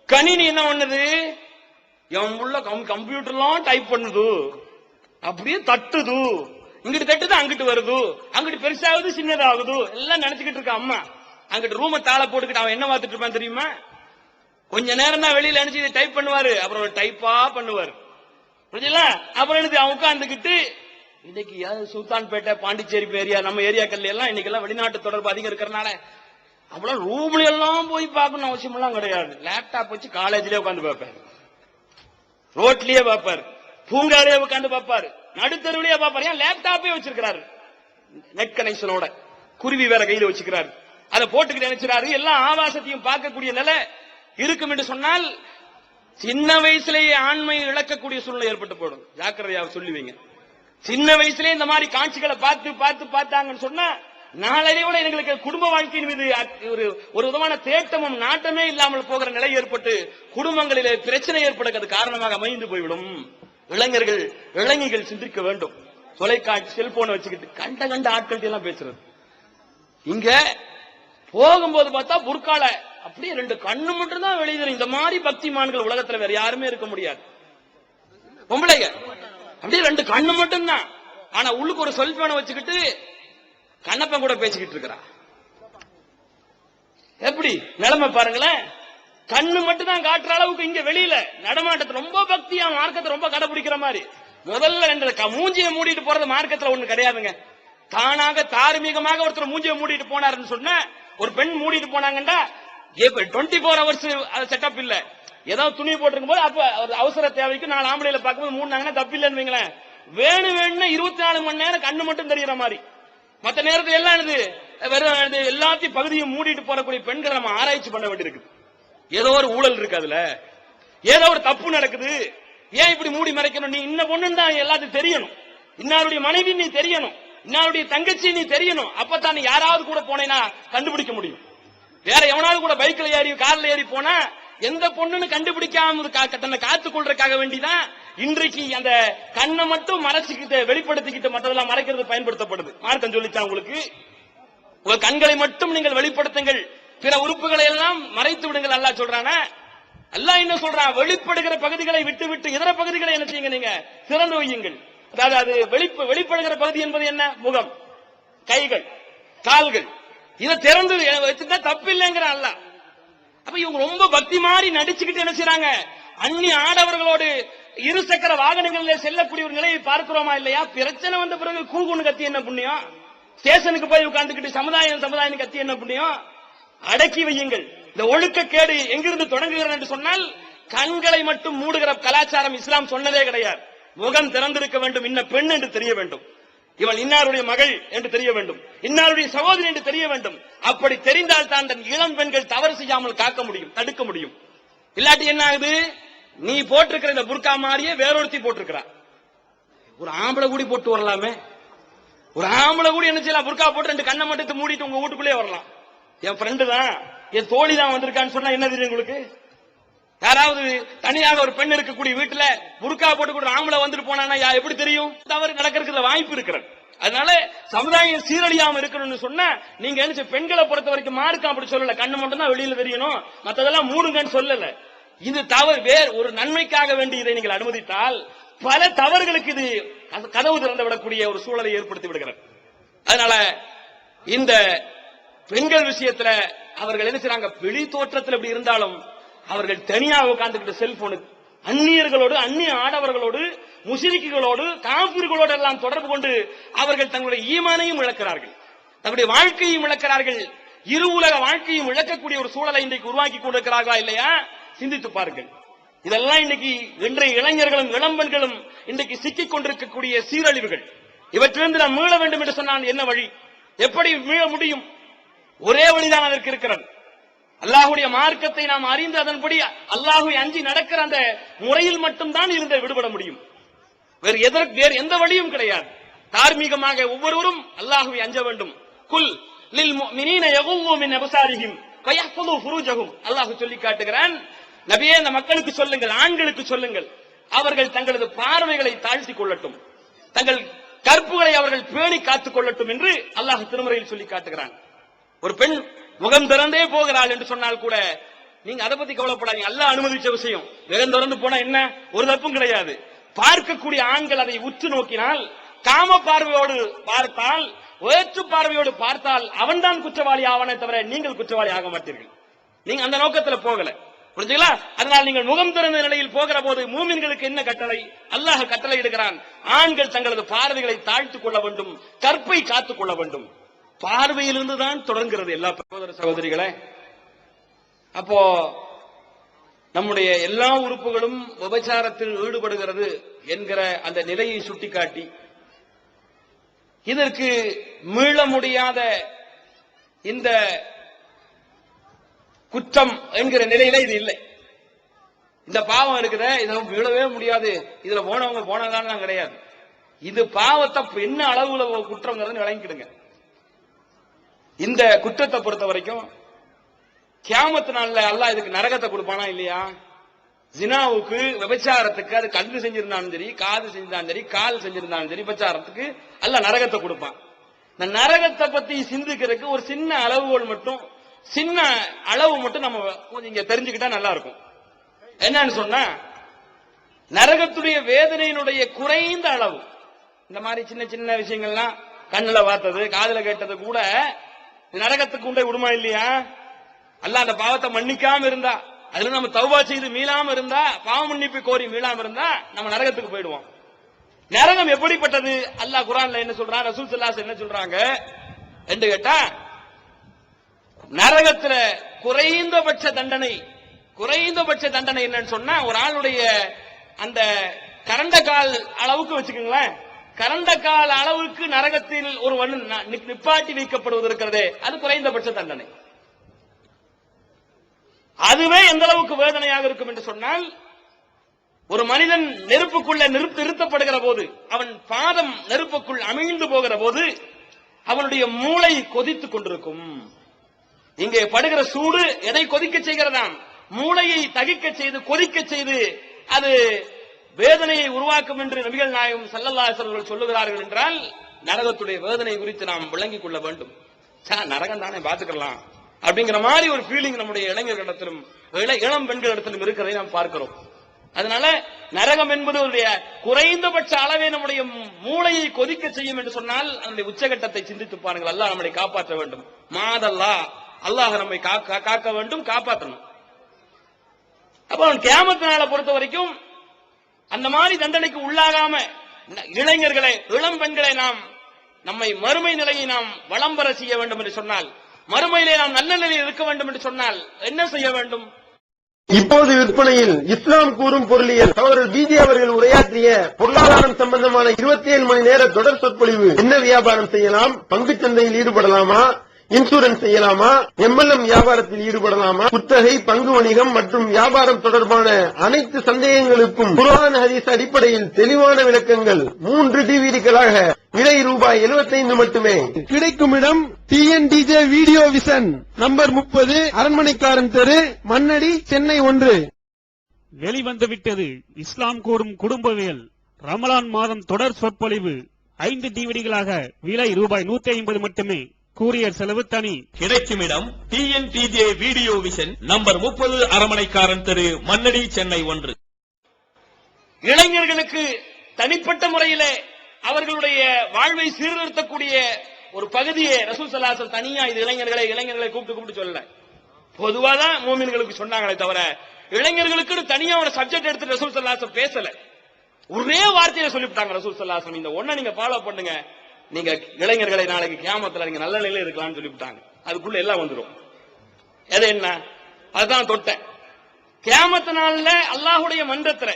கணினி என்ன பண்ணுது? என் உள்ள கம்ப்யூட்டர்லாம் டைப் பண்ணுது, அப்படியே தட்டுது, இங்கிட்டு தட்டுது, அங்கிட்டு வருது, அங்கிட்டு பெருசாகுது, சின்னதாகுது, எல்லாம் நினைச்சுக்கிட்டு இருக்க அம்மா. அங்கிட்டு ரூம தாள போட்டுக்கிட்டு அவன் என்ன பார்த்துட்டு இருப்பான் தெரியுமா? கொஞ்ச நேரம் தான் வெளியில நினைச்சு டைப் பண்ணுவாரு, அப்புறம் டைப்பா பண்ணுவாரு. புரியுதுல? அப்புறம் எனக்கு அவன் உட்கார்ந்துக்கிட்டு இன்னைக்கு சுல்தான்பேட்டை, பாண்டிச்சேரி ஏரியா, நம்ம ஏரியாக்கள்ல எல்லாம் இன்னைக்கு எல்லாம் வெளிநாட்டு தொடர்பு அதிகம் இருக்கிறனால அவ்வளவு ரூம்ல எல்லாம் போய் பார்க்கணும் அவசியம் எல்லாம் கிடையாது. லேப்டாப் வச்சு காலேஜ்லயே உட்காந்து பார்ப்பாரு, ரோட்லயே பார்ப்பாரு, பூங்காலே உட்காந்து பார்ப்பாரு, நடுத்தருவிலேயே பார்ப்பாரு. ஏன் லேப்டாப்பே வச்சிருக்கிறாரு, நெட் கனெக்ஷனோட, குருவி வேற கையில வச்சுக்கிறாரு, அதை போட்டுக்கிட்டு நினைச்சாரு. எல்லாம் ஆபாசத்தையும் பார்க்கக்கூடிய நிலை இருக்கும் என்று சொன்னால் சின்ன வயசுலேயே ஆண்மை இழக்கக்கூடிய சூழ்நிலை ஏற்பட்டு போடும். ஜாக்கிரதையாக சொல்லுவீங்க. சின்ன வயசுலேயே இந்த மாதிரி காட்சிகளை பார்த்தாங்கன்னு சொன்னா நாளடைவோட எங்களுக்கு குடும்ப வாழ்க்கையின் மீது ஒரு விதமான தேட்டமும் நாட்டமே இல்லாமல் போகிற நிலை ஏற்பட்டு குடும்பங்களிலே பிரச்சனை ஏற்படுகிறது காரணமாக அமைந்து போய்விடும். இளைஞர்கள் சிந்திக்க வேண்டும். தொலைக்காட்சி செல்போனை வச்சுக்கிட்டு கண்ட ஆட்கள் எல்லாம் பேசுறது. இங்க போகும்போது பார்த்தா புர்கால அப்படியே 2 கண்ணு மட்டும் தான் வெளியே. இந்த மாதிரி பக்திமான்கள் உலகத்துல வேற யாருமே இருக்க முடியாது. பொம்பளைங்க அப்படியே 2 கண்ணு மட்டும் தான், ஆனா உள்ளுக்கு ஒரு செல்போனை வச்சுக்கிட்டு கண்ணப்பன் கூட பேசிக்கிட்டு இருக்கிறா. எப்படி நிலைமை பாருங்களேன். கண்ணு மட்டும் தான் காட்டுற அளவுக்கு இங்க வெளியில நடமாட்டத்தை ரொம்ப பக்தியா மார்க்கத்தை ரொம்ப கடைபிடிக்கிற மாதிரி. முதல்ல 2 மூஞ்சியை மூடிட்டு போறது மார்க்கத்துல ஒண்ணு கிடையாதுங்க. தானாக தார்மீகமாக ஒருத்தர் மூஞ்சியை மூடிட்டு போனாருன்னு சொன்ன, ஒரு பெண் மூடிட்டு போனாங்கண்டா 24 hours செட்டப் இல்ல. ஏதாவது துணி போட்டிருக்கும் போது அப்ப அவசர தேவைக்கு 4 ஆம்பளைல பார்க்கும்போது மூடினாங்கன்னா தப்பு இல்லைன்னு வைங்களேன். வேணும்னா 24 மணி நேரம் கண்ணு மட்டும் தெரிகிற மாதிரி, மற்ற நேரத்தில் எல்லாம் எல்லாத்தையும் பகுதியும் மூடிட்டு போறக்கூடிய பெண்களை நம்ம ஆராய்ச்சி பண்ண வேண்டியிருக்கு. ஏதோ ஒரு ஊழல் இருக்கு, அதுல ஏதோ ஒரு தப்பு நடக்குது. ஏன் இப்படி மூடி மறைக்கணும்? நீ இன்ன பொண்ணு தான் எல்லாத்தையும் தெரியணும், இன்னாருடைய மனைவி நீ தெரியணும், இன்னாருடைய தங்கச்சி நீ தெரியணும். அப்பதான் நீ யாராவது கூட போனேன்னா கண்டுபிடிக்க முடியும். வேற எவனாவது கூட பைக்ல ஏறி கார்ல ஏறி போனா எந்த பொண்ணுன்னு கண்டுபிடிக்காம தன்னை காத்துக் கொள்றதுக்காக வேண்டிதான் இன்றைக்கு அந்த கண்ணை மட்டும் மறைச்சுக்கிட்டு வெளிப்படுத்திக்கிட்டு மற்றதெல்லாம் மறைக்கிறது பயன்படுத்தப்படுது. மார்க்கம் சொல்லிச்சா உங்களுக்கு? உங்க கண்களை மட்டும் நீங்கள் வெளிப்படுத்துங்கள், பிற உறுப்புகளை எல்லாம் மறைத்து விடுங்கள். அல்லாஹ் சொல்றானா? அல்லாஹ் என்ன சொல்றான்? வெளிப்படுகிற பகுதிகளை விட்டு இதர பகுதிகளை என்ன செய்யுங்க, நீங்க திறந்து வையுங்கள். அதாவது வெளிப்படுகிற பகுதி என்பது என்ன? முகம், கைகள், கால்கள், இதை திறந்து வச்சுட்டா தப்பு இல்லைங்கிற அல்ல. அப்ப இவங்க ரொம்ப பக்தி மாதிரி நடிச்சுக்கிட்டு என்ன செய்றாங்க, அந்நிய ஆடவர்களோடு இருசக்கர வாகனங்களில் செல்லக்கூடிய ஒரு நிலையை பார்க்கிறோமா இல்லையா? பிரச்சனை வந்த பிறகு கூகுன்னு கத்தி என்ன புண்ணியம்? ஸ்டேஷனுக்கு போய் உட்கார்ந்துக்கிட்டு சமுதாயம் கத்தி என்ன புண்ணியம்? அடக்கி வையுங்கள். இந்த ஒழுக்கக்கேடு எங்கிருந்து தொடங்குகிறது என்று சொன்னால், கண்களை மட்டும் மூடுகிற கலாச்சாரம் இஸ்லாம் சொன்னதே கிடையாது. முகம் திறந்திருக்க வேண்டும், இன்ன பெண் என்று தெரிய வேண்டும், இவள் இன்னாருடைய மகள் என்று தெரிய வேண்டும், இன்னாருடைய சகோதரி என்று தெரிய வேண்டும். அப்படி தெரிந்தால் தான் தன் இளம் பெண்கள் தவறு செய்யாமல் காக்க முடியும், தடுக்க முடியும். இல்லாட்டி என்ன ஆகுது, நீ போட்டிருக்கிற இந்த புர்கா மாதிரியே வேறொருத்தி போட்டிருக்கிறா. ஒரு ஆம்பளை கூடி போட்டு வரலாமே, ஒரு ஆம்பளை கூடி என்ன செய்யலாம், புர்கா போட்டு 2 கண்ணை மட்டும் மூடிட்டு உங்க வீட்டுக்குள்ளே வரலாம். என் ஃப்ரெண்டு தான், என் தோழி தான் வந்திருக்கான்னு சொன்னா என்ன தெரியும் உங்களுக்கு? யாராவது தனியாக ஒரு பெண் இருக்கக்கூடிய வீட்டுல புர்கா போட்டு கூட ஆம்பளை வந்துட்டு போனா எப்படி தெரியும்? தவறு நடக்கிறதுக்கு வாய்ப்பு இருக்கிறது. அதனால சமுதாயம் சீரழியாம இருக்கணும்னு சொன்னா, நீங்க என்ன பெண்களை பொறுத்த வரைக்கும் மார்க்கம் அப்படி சொல்லல, கண்ணு மட்டும் தான் வெளியில தெரியணும், மத்ததெல்லாம் மூடுங்கன்னு சொல்லல. இது தவறு, வேறு ஒரு நன்மைக்காக வேண்டி இதை நீங்கள் அனுமதித்தால் பல தவறுகளுக்கு இது கதவு திறந்து விடக்கூடிய ஒரு சூழலை ஏற்படுத்தி விடுகிறது. அதனால இந்த பெண்கள் விஷயத்துல அவர்கள் என்ன செய்றாங்க, வெளி தோற்றத்தில் எப்படி இருந்தாலும் அவர்கள் தனியாக உட்கார்ந்துக்கிட்டு செல்போனு அந்நியர்களோடு, அந்நிய ஆடவர்களோடு, முஸ்லிம்களோடு, காபிர்களோடு எல்லாம் தொடர்பு கொண்டு அவர்கள் தங்களுடைய ஈமானையும் இழக்கிறார்கள், தங்களுடைய வாழ்க்கையும் இழக்கிறார்கள், இரு உலக வாழ்க்கையும் இழக்கக்கூடிய ஒரு சூழலை இன்றைக்கு உருவாக்கி கொண்டிருக்கிறார்களா இல்லையா? சிந்தித்து பாருங்கள். இதெல்லாம் இன்னைக்கு இன்றைய இளைஞர்களும் இளம்பெண்களும் இன்றைக்கு சிக்கிக் கொண்டிருக்கக்கூடிய சீரழிவுகள். இவற்றிலிருந்து நாம் மீள வேண்டும் என்று சொன்னால் என்ன வழி, எப்படி மீள முடியும்? ஒரே வழிதான் அதற்கு இருக்கிறது. அல்லாஹுடைய மார்க்கத்தை நாம் அறிந்து அதன்படி அல்லாஹுவை அஞ்சி நடக்கிற அந்த முறையில் மட்டும்தான் இருந்து விடுபட முடியும். வேறு எந்த வழியும் கிடையாது. தார்மீகமாக ஒவ்வொருவரும் அல்லாஹுவை அஞ்ச வேண்டும். குல் லில் முஃமினீன யகுல்லூ மின் அப்சாரிஹிம் வயஹ்ஃபது ஃபுரூஜஹும். அல்லாஹ் சொல்லி காட்டுகிறான், நபியே இந்த மக்களுக்கு சொல்லுங்கள், ஆண்களுக்கு சொல்லுங்கள், அவர்கள் தங்களது பார்வைகளை தாழ்த்திக் கொள்ளட்டும், தங்கள் கற்புகளை அவர்கள் பேணி காத்துக் கொள்ளட்டும் என்று அல்லாஹ் திருமறையில் சொல்லி காட்டுகிறான். ஒரு பெண் முகம் திறந்தே போகிறாள் என்று சொன்னால் கூட நீங்க அதை பத்தி கவலைப்படாதீங்க, அல்லாஹ் அனுமதிச்ச விஷயம். முகம் திறந்து போனா என்ன, ஒரு தப்பும் கிடையாது. பார்க்கக்கூடிய ஆண்கள் அதை உற்று நோக்கினால், காம பார்வையோடு பார்த்தால், வேற்று பார்வையோடு பார்த்தால் அவன்தான் குற்றவாளி ஆவானே தவிர நீங்கள் குற்றவாளி ஆக மாட்டீர்கள். நீங்க அந்த நோக்கத்தில் போகல, புரிஞ்சுங்களா? அதனால் நீங்கள் முகம் திறந்த நிலையில் போகிற போது மூமின்களுக்கு என்ன கட்டளை? அல்லாஹ் கட்டளை இடுகிறான், ஆண்கள் தங்களது பார்வைகளை தாழ்த்துக் கொள்ள வேண்டும், கற்பை காத்துக் கொள்ள வேண்டும். பார்வையிலிருந்து தான் தொடங்குகிறது எல்லா சகோதர சகோதரிகளே. அப்போ நம்முடைய எல்லா உறுப்புகளும் விபச்சாரத்தில் ஈடுபடுகிறது என்கிற அந்த நிலையை சுட்டிக்காட்டி, இதற்கு மீள முடியாத இந்த குற்றம் என்கிற நிலையில இது இல்லை. இந்த பாவம் இருக்குத, இதை மீளவே முடியாது, இதுல போனவங்க போனதான் கிடையாது. இது பாவத்தை என்ன அளவுல குற்றம்ங்கிறது விளங்கிடுங்க. இந்த குற்றத்தை பொறுத்த வரைக்கும் கியாமத்து நாள்ல அல்லாஹ் இதுக்கு நரகத்தை கொடுப்பானா இல்லையா? ஜினாவுக்கு, விபச்சாரத்துக்கு, அது கண்ணு செஞ்சிருந்தாலும் சரி, காது செஞ்சிருந்தாலும் சரி, கால் செஞ்சிருந்தாலும் சரி, விபச்சாரத்துக்கு அல்லாஹ் நரகத்தை கொடுப்பான். இந்த நரகத்தை பத்தி சிந்திக்கிறதுக்கு ஒரு சின்ன அளவுகோல் மட்டும், சின்ன அளவு மட்டும் நம்ம கொஞ்சம் இங்க தெரிஞ்சுக்கிட்டா நல்லா இருக்கும். என்னன்னு சொன்னா, நரகத்துடைய வேதனையினுடைய குறைந்த அளவு, இந்த மாதிரி சின்ன சின்ன விஷயங்கள்லாம் கண்ணுல பார்த்தது, காதுல கேட்டது கூட நரகத்துக்கு உண்டை விடுமா இல்லையா? அல்லாஹ் அந்த பாவத்தை மன்னிக்காம இருந்தா, அதுல நம்ம தௌபா செய்து மீளாம இருந்தா, பாவ மன்னிப்பு கோரி மீளாம இருந்தா நம்ம நரகத்துக்கு போயிடுவோம். நரகம் எப்படிப்பட்டது? அல்லாஹ் குர்ஆன்ல என்ன சொல்றான், ரசூல் ஸல்லல்லாஹு அலைஹி வஸல்லம் என்ன சொல்றாங்க என்று கேட்டா, நரகத்துல குறைந்தபட்ச தண்டனை என்னன்னு சொன்னா, ஒரு ஆளுடைய அந்த கரண்ட கால் அளவுக்கு வச்சுக்கோங்களேன், கரண்ட கால அளவுக்கு நரகத்தில் ஒரு நிப்பாட்டி வைக்கப்படுவது இருக்கிறதே, அது குறைந்தபட்ச தண்டனை. அதுவே எந்த அளவுக்கு வேதனையாக இருக்கும் என்று சொன்னால், ஒரு மனிதன் நெருப்புக்குள்ள நிறுத்தப்படுகிற போது, அவன் பாதம் நெருப்புக்குள் அமிழ்ந்து போகிற போது அவனுடைய மூளை கொதித்துக் கொண்டிருக்கும். இங்கே படுகிற சூடு எதை கொதிக்க செய்கிறதாம்? மூளையை தகிக்க செய்து, கொதிக்க செய்து, அது வேதனையை உருவாக்கும் என்று நபிகள் நாயகம் ஸல்லல்லாஹு அலைஹி வஸல்லம் சொல்லுகிறார்கள் என்றால், நரகத்துடைய வேதனை குறித்து நாம் விளங்கிக் கொள்ள வேண்டும். நரகம் தானே பாத்துக்கலாம் அப்படிங்கிற மாதிரி ஒரு ஃபீலிங் நம்முடைய இளைஞர்களிடத்திலும் இளம் பெண்களிடத்திலும் இருக்கிறதை நாம் பார்க்கிறோம். அதனால நரகம் என்பது குறைந்தபட்ச அளவே நம்முடைய மூளையை கொதிக்க செய்யும் என்று சொன்னால் அந்த உச்சகட்டத்தை சிந்தித்து பாருங்கள். அல்லாஹ் நம்மை காப்பாற்ற வேண்டும். மாதல்லா, அல்லாஹ் நம்மை காக்க வேண்டும், காப்பாற்றணும். அப்ப கியாமத் நாளை பொறுத்த வரைக்கும் அந்த மாதிரி தண்டனைக்கு உள்ளாகாம இளைஞர்களை, இளம் பெண்களை நாம் நம்மை மறுமை நிலையை நாம் வளம் பெற செய்ய வேண்டும் என்று சொன்னால், மறுமையிலே நாம் நல்ல நிலையில் இருக்க வேண்டும் என்று சொன்னால் என்ன செய்ய வேண்டும்? இப்போது விற்பனையில் இஸ்லாம் கூறும் பொருளியல் சகோதரர் பிஜே அவர்கள் உரையாற்றிய பொருளாதாரம் சம்பந்தமான 27 மணி நேர தொடர் சொற்பொழிவு. என்ன வியாபாரம் செய்யலாம், பங்குச் சந்தையில் ஈடுபடலாமா, இன்சூரன்ஸ் செய்யலாமா, MLM வியாபாரத்தில் ஈடுபடலாமா, குத்தகை, பங்கு வணிகம் மற்றும் வியாபாரம் தொடர்பான அனைத்து சந்தேகங்களுக்கும் குர்ஆன் ஹதீஸ் அடிப்படையில் தெளிவான விளக்கங்கள் 3 டிவிடிகளாக விலை ரூபாய் 75 மட்டுமே. கிடைக்கும் இடம் TNDJ வீடியோ விஷன், நம்பர் 30, அரண்மனைக்காரன் தெரு, மண்ணடி, சென்னை 1. வெளிவந்துவிட்டது இஸ்லாம் கூறும் குடும்பவியல் ரமலான் மாதம் தொடர் சொற்பொழிவு 5 டிவிடிகளாக விலை ரூபாய் 150 மட்டுமே. கூரியர் செலவு தனி. கிடைக்கும் இடம் TNTJ வீடியோ விஷன், நம்பர் 30, அரண்மனைக்காரன் தெரு, மண்ணடி, சென்னை 1. இளைஞர்களுக்கு தனிப்பட்ட முறையிலே அவர்களுடைய வாழ்வை சீர்திருத்தக்கூடிய ஒரு பகுதியை ரசூல் ஸல்லல்லாஹு அலைஹி வஸல்லம் தனியா இது இளைஞர்களை கூப்பிட்டு சொல்லல. பொதுவாதான் மூமின்களுக்கு சொன்னாங்களே தவிர இளைஞர்களுக்கு தனியா ஒரு சப்ஜெக்ட் எடுத்து ரசூல் ஸல்லல்லாஹு அலைஹி வஸல்லம் பேசல. ஒரே வார்த்தையில சொல்லிவிட்டாங்க ரசூல் ஸல்லல்லாஹு அலைஹி வஸல்லம், இந்த ஒண்ணை நீங்க ஃபாலோ பண்ணுங்க, நீங்க இளைஞர்களை நாளைக்கு கியாமத்துல நீங்க நல்ல நிலையில இருக்கலாம்னு சொல்லிவிட்டாங்க. அதுக்குள்ள எல்லாம் வந்துடும். எது என்ன? அதுதான் தொட்டேன். கியாமத்து நாள்ல அல்லாஹ்வுடைய மன்றத்துல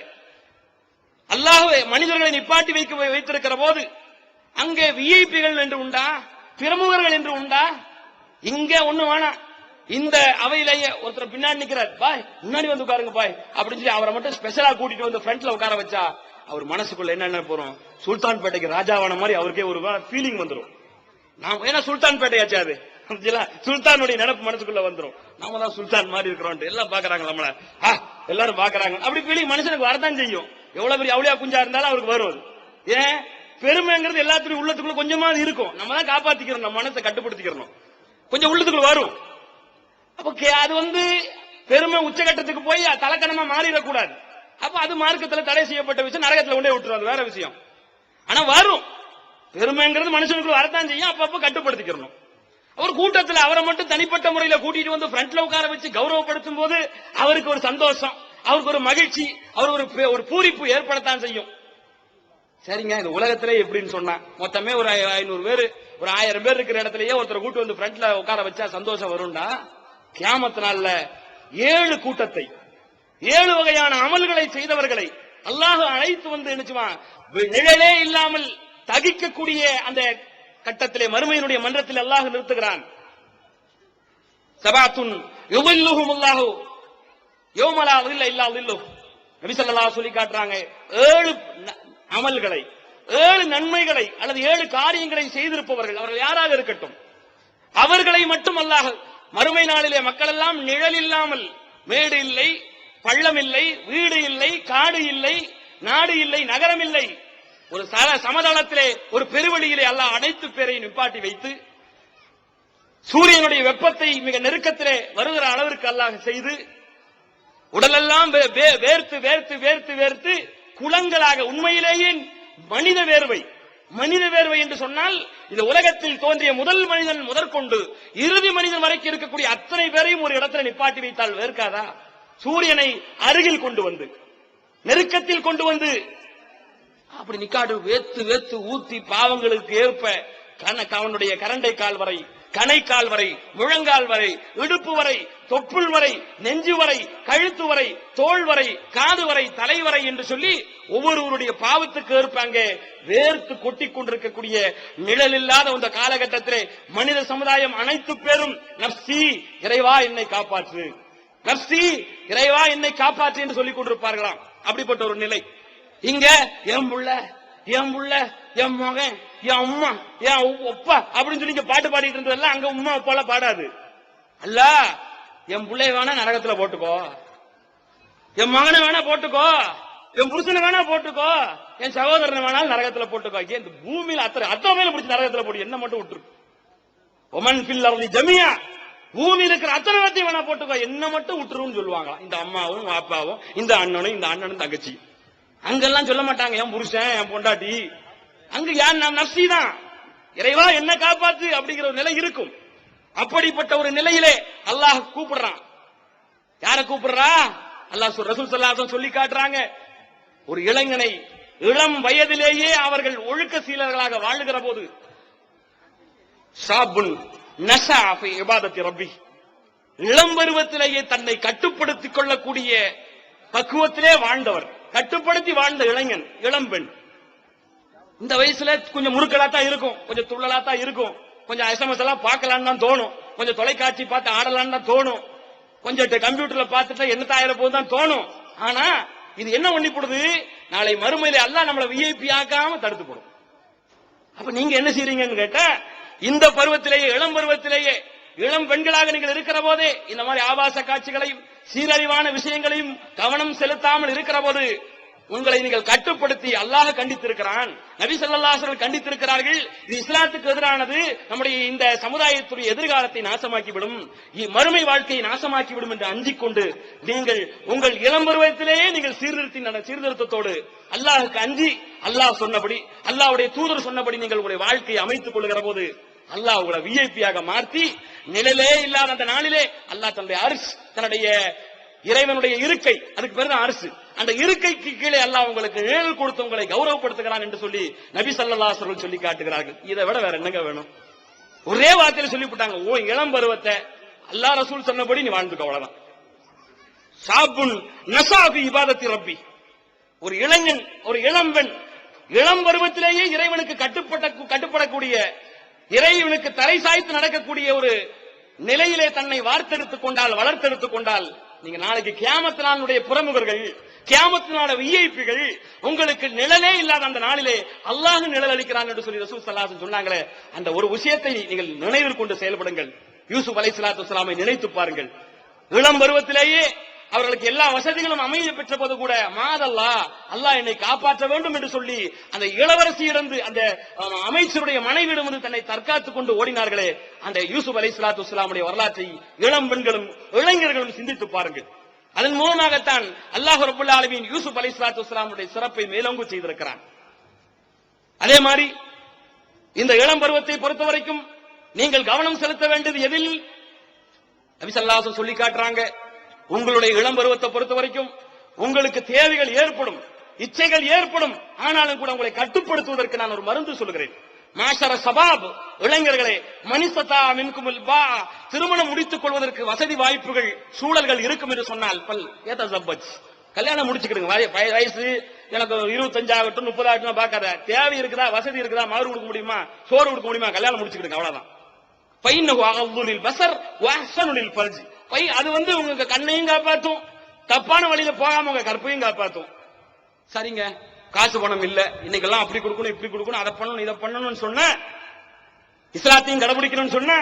அல்லாஹ் மனிதர்களை நிப்பாட்டி வைத்திருக்கிற போது அங்கே விஐபிகள் என்று உண்டா, பிரமுகர்கள் என்று உண்டா? இங்க ஒண்ணு வேணாம். இந்த அவையிலேயே ஒருத்தர் பின்னாடி நிக்கிறார், பாய் முன்னாடி வந்து உட்காருங்க பாய் அப்படின்னு சொல்லி அவரை மட்டும் ஸ்பெஷலா கூட்டிட்டு வந்து ஃப்ரண்ட்ல உட்கார வச்சா அவர் மனசுக்குள்ள என்ன போறோம், சுல்தான்பேட்டைக்கு ராஜாவான மாதிரி அவருக்கே ஒரு ஃபீலிங் வந்துடும். நாம ஏன்னா சுல்தான்பேட்டையாச்சு, அது சுல்தானுடைய நினைப்பு மனசுக்குள்ள வந்துடும். நாம தான் சுல்தான் மாதிரி இருக்கிறோம், எல்லாம் பாக்குறாங்க நம்மள, எல்லாரும் பாக்குறாங்க, அப்படி ஃபீலிங் மனுஷனுக்கு வரதான் செய்யும். எவ்வளவு பெரிய அவுளியா குஞ்சா இருந்தாலும் அவருக்கு வரும். ஏன் பெருமைங்கிறது எல்லாத்துக்கும் உள்ளத்துக்குள்ள கொஞ்சமா இருக்கும். நம்ம தான் காப்பாத்திக்கிறோம், நம்ம மனசை கட்டுப்படுத்திக்கிறோம், கொஞ்சம் உள்ளத்துக்குள்ள வரும். அப்ப அது பெருமை உச்சகட்டத்துக்கு போய் தலக்கணமா மாறிடக்கூடாது. அப்ப அது மார்க்கத்துல தடை செய்யப்பட்ட விஷயம், நரகத்துல கொண்டே விட்டுரும், வேற விஷயம். ஆனா வரும் பெருமைங்கிறது மனுஷனுக்குள்ள வரத்தான் செய்யும். அப்பப்ப கட்டுப்படுத்திக்கிறோம். அவர் கூட்டத்துல அவரை மட்டும் தனிப்பட்ட முறையில கூட்டிட்டு வந்து ஃப்ரண்ட்ல உட்கார வச்சு கௌரவப்படுத்தும் போது அவருக்கு ஒரு சந்தோஷம், அவருக்கு ஒரு மகிழ்ச்சி, அவருக்கு ஒரு பூரிப்பு ஏற்படத்தான் செய்யும். சரிங்க, இந்த உலகத்திலே எப்படின்னு சொன்னா மொத்தமே ஒரு 500 பேர், ஒரு 1000 பேர் இருக்கிற இடத்துலயே ஒருத்தர் கூட்டு வந்து ஃப்ரண்ட்ல உட்கார வச்சா சந்தோஷம் வரும்டா. கியாமத் நாள்ல 7 கூட்டத்தை, 7 வகையான அமல்களை செய்தவர்களை அல்லாஹ் அழைத்து வந்து நினைச்சுவான், நிழலே இல்லாமல் தகிக்கக்கூடிய அந்த கட்டத்திலே மறுமையினுடைய மன்றத்தில் அல்லாஹ் நிறுத்துகிறான். சபாத்துன் யுதில்லுஹுமுல்லாஹு யௌம லா ஸில்ல இல்லா ஸில்லுஹு. நபி ஸல்லல்லாஹு அலைஹி சொல்லி காட்டுறாங்க, 7 அமல்களை, 7 நன்மைகளை அல்லது 7 காரியங்களை செய்திருப்பவர்கள் அவர்கள் யாராக இருக்கட்டும், அவர்களை மட்டும் அல்லாஹ் மறுமை நாளிலே மக்கள் எல்லாம் நிழல் இல்லாமல், மேடு இல்லை, பள்ளம் இல்லை, வீடு இல்லை, காடு இல்லை, நாடு இல்லை, நகரம் இல்லை, ஒரு சமதளத்திலே ஒரு பெருவெளியிலே அல்லாஹ் அனைத்து பேரை நிப்பாட்டி வைத்து சூரியனுடைய வெப்பத்தை மிக நெருக்கத்திலே வருகிற அளவிற்கு அல்லாஹ் செய்து உடலெல்லாம் வேர்த்து வேர்த்து வேர்த்து வேர்த்து குளங்களாக, உண்மையிலேயே மனித வேர்வை என்று சொன்னால் இந்த உலகத்தில் தோன்றிய முதல் மனிதன் முதற்கொண்டு இறுதி மனிதன் வரைக்கும் இருக்கக்கூடிய அத்தனை பேரையும் ஒரு இடத்துல நிப்பாட்டி வைத்தால் வேர்க்காதா? சூரியனை அருகில் கொண்டு வந்து, நெருக்கத்தில் கொண்டு வந்து அப்படி நிக்காடு வேத்து வேத்து ஊத்தி பாவங்களுக்கு ஏற்ப அவனுடைய கரண்டை கால் வரை, கணைக்கால் வரை, முழங்கால் வரை, இடுப்பு வரை, தொப்புள் வரை, நெஞ்சு வரை, கழுத்து வரை, தோள் வரை, காது வரை, தலை வரை என்று சொல்லி ஒவ்வொருவருடைய பாவத்துக்கு ஏற்பாங்க வேர்த்து கொட்டிக் கொண்டிருக்கக்கூடிய நிழல் இல்லாத இந்த காலகட்டத்திலே மனித சமுதாயம் அனைத்து பேரும் நப்சி இறைவா என்னை காப்பாற்று, நப்சி இறைவா என்னை காப்பாற்று என்று சொல்லிக் கொண்டிருப்பார்களாம். அப்படிப்பட்ட ஒரு நிலை. இங்க என் புள்ள, என் மகன், என் அம்மா, என் ஒப்பா அப்படின்னு சொல்லி பாட்டு பாடிட்டு இருந்ததெல்லாம் அங்க உம்மா ஒப்பால பாடாது. அல்ல, என் பிள்ளை வேணா நரகத்துல போட்டுக்கோ, என் மகனை வேணா போட்டுக்கோ, என் புருஷனை வேணா போட்டுக்கோ, என் சகோதரனை வேணாலும் நரகத்துல போட்டுக்கோ. இந்த பூமியில அத்தனை மேல பிடிச்சி நரகத்துல போட்டு என்ன மட்டும் விட்டுரு. ஒமன் ஃபில் அர்தி ஜமியா, பூமியில இருக்கிற அத்தனை பேர்த்தையும் வேணா போட்டுக்கோ, என்ன மட்டும் விட்டுருன்னு சொல்லுவாங்க. இந்த அம்மாவும் அப்பாவும், இந்த அண்ணனும் தங்கச்சி. அங்கெல்லாம் சொல்ல மாட்டாங்க என் புருஷன் என் பொண்டாட்டி. அங்க யார் நாம் நப்சி தான், இறைவா என்ன காப்பாத்து அப்படிங்கிற ஒரு நிலை இருக்கும். அப்படிப்பட்ட ஒரு நிலையிலே அல்லாஹ் கூப்பிடுறான். யார கூப்பிடுறா? அல்லாஹ் ரசூல் ஸல்லல்லாஹு அலைஹி வஸல்லம் சொல்லி காட்டுறாங்க. ஒரு இளைஞனை இளம் வயதிலேயே அவர்கள் ஒழுக்க சீலர்களாக வாழுகிற போது, ஷாபுன் நஸா ஃபி இபாதத்தி ரப்பி, இளம் பருவத்திலேயே தன்னை கட்டுப்படுத்திக் கொள்ளக்கூடிய பக்குவத்திலே வாழ்ந்தவர், கட்டுப்படுத்தி வாழ்ந்த இளைஞன், இளம் பெண். இந்த வயசுல கொஞ்சம் முறுக்கலா தான் இருக்கும், கொஞ்சம் துள்ளலா தான் இருக்கும், கொஞ்சம் எஸ்எம்எஸ் எல்லாம் பார்க்கலான்னு தான் தோணும், கொஞ்சம் தொலைக்காட்சி பார்த்து ஆடலான்னு தான் தோணும், கொஞ்சம் கம்ப்யூட்டர்ல பார்த்துட்டு என்ன ஆயிர போது தான் தோணும். ஆனா இது என்ன பண்ணி போடுது, நாளை மறுமையில அல்லாஹ் நம்மளை விஐபி ஆக்காம தடுத்து போடும். அப்ப நீங்க என்ன செய்றீங்கன்னு கேட்டா, இந்த பருவத்திலேயே இளம் பருவத்திலேயே இளம் பெண்களாக நீங்கள் இருக்கிற போதே இந்த மாதிரி ஆபாச காட்சிகளையும் சீரழிவான விஷயங்களையும் கவனம் செலுத்தாமல் இருக்கிற போது உங்களை நீங்கள் கட்டுப்படுத்தி அல்லாஹ் கண்டித்திருக்கிறான், நபி ஸல்லல்லாஹு அலைஹி வஸல்லம் கண்டித்திருக்கிறார்கள். இது இஸ்லாத்துக்கு எதிரானது, நம்முடைய இந்த சமுதாயத்துடைய எதிர்காலத்தை நாசமாக்கிவிடும், மறுமை வாழ்க்கையை நாசமாக்கிவிடும் என்று அஞ்சிக் கொண்டு நீங்கள் உங்கள் இளம் பருவத்திலேயே நீங்கள் சீர்திருத்தத்தோடு அல்லாஹுக்கு அஞ்சி அல்லாஹ் சொன்னபடி அல்லாஹ்வுடைய தூதர் சொன்னபடி நீங்கள் உங்களுடைய வாழ்க்கையை அமைத்துக் கொள்கிற போது அல்லாஹ் உங்களை விஐபியாக மாற்றி நிழலே இல்லாத அந்த நாளிலே அல்லாஹ் தன்னுடைய அரிசி, தன்னுடைய இறைவனுடைய இருக்கை, அதுக்கு பேரு அரசு, அந்த இருக்கைக்கு கீழே அல்லாஹ் உங்களுக்கு நிழல் கொடுத்து உங்களை கௌரவப்படுத்துகிறான் என்று சொல்லி நபி ஸல்லல்லாஹு அலைஹி வஸல்லம் சொல்லி காட்டுகிறார்கள். இதை விட வேற என்னங்க வேணும்? ஒரே வார்த்தையில சொல்லிவிட்டாங்க, ஓ இளம் பருவத்தை அல்லாஹ் ரசூல் சொன்னபடி நீ வாழ்ந்துக்க, அவ்வளவுதான். ஷாபுன் நஸா ஃபி இபாதத்தி ரப்பி, ஒரு இளைஞன், ஒரு இளம் பெண் இளம் பருவத்திலேயே இறைவனுக்கு கட்டுப்படக்கூடிய, இறைவனுக்கு தலை சாய்த்து நடக்கக்கூடிய ஒரு நிலையிலே தன்னை வார்த்தெடுத்துக் கொண்டால், வளர்த்தெடுத்துக் கொண்டால், நீங்க நாளைக்கு கியாமத் நாளுடைய புறமுகர்கள், கியாமத் நாள விஐபிகள், உங்களுக்கு நிழலே இல்லாத அந்த நாளிலே அல்லாஹ் நிழல் அளிக்கிறான் என்று சொல்லி ரசூல் ஸல்லல்லாஹு அலைஹி வஸல்லம் சொன்னாங்களே, அந்த ஒரு விஷயத்தை நீங்கள் நினைவில் கொண்டு செயல்படுங்கள். யூசுப் அலைஹிஸ்ஸலாத்து வஸ்ஸலாமை நினைத்து பாருங்கள். இளம் பருவத்திலேயே அவர்களுக்கு எல்லா வசதிகளும் அமைய பெற்ற போது கூட மாதல்லா அல்லாஹ் என்னை காப்பாற்ற வேண்டும் என்று சொல்லி அந்த இளவரசியிடந்து அந்த அமைச்சருடைய மனைவியிடமிருந்து தன்னை தற்காத்துக் கொண்டு ஓடினார்களே, அந்த யூசுப் அலைஹிஸ்ஸலாத்து வஸ்ஸலாமுடைய வரலாற்றை இளம் பெண்களும் இளைஞர்களும் சிந்தித்து பாருங்கள். அதன் மூலமாகத்தான் அல்லாஹ் ரப்பல் ஆலமீன் யூசுப் அலைஹிஸ்ஸலாத்து வஸ்ஸலாமுடைய சிறப்பை மேலோங்கு செய்திருக்கிறான். அதே மாதிரி இந்த இளம் பருவத்தை பொறுத்த வரைக்கும் நீங்கள் கவனம் செலுத்த வேண்டியது எதில்? நபி ஸல்லல்லாஹு அலைஹி வஸல்லம் சொல்லி காட்டுறாங்க, உங்களுடைய இளம் பருவத்தை பொறுத்த வரைக்கும் உங்களுக்கு தேவைகள் ஏற்படும், இச்சைகள் ஏற்படும், ஆனாலும் கூட உங்களை கட்டுப்படுத்துவதற்கு நான் ஒரு மருந்து சொல்கிறேன். மாஷர ஷபாப், இளைஞர்களே, மனிசதா மின்குமுல் பா, திருமணம் முடித்துக் கொள்வதற்கு வசதி வாய்ப்புகள் சூழல்கள் இருக்கும் என்று சொன்னால் பல் ஏதஸப்பஜ், கல்யாணம் முடிச்சுக்கிடுங்க. வயசு எனக்கு 25 ஆகட்டும் 30 ஆகட்டும் பார்க்காத, தேவை இருக்குதா, வசதி இருக்குதா, மகர் கொடுக்க முடியுமா, சோறு கொடுக்க முடியுமா, கல்யாணம் முடிச்சுக்கிடுங்க, அவ்வளவுதான். ஃபைன்னஹு அகதுலில் பஸர் வ அஹ்ஸனுலில் ஃபர்ஜ், அது உங்க கண்ணையும் காப்பாத்தும், தப்பான வழியில போகாம உங்க கற்பையும் காப்பாத்தும். சரிங்க, காசு பணம் இல்ல, இன்னைக்கெல்லாம் அப்படி கொடுக்கணும் இப்படி கொடுக்கணும், அதை பண்ணணும் இதை பண்ணணும்னு சொன்ன, இஸ்லாத்தையும் கடைபிடிக்கணும்னு சொன்ன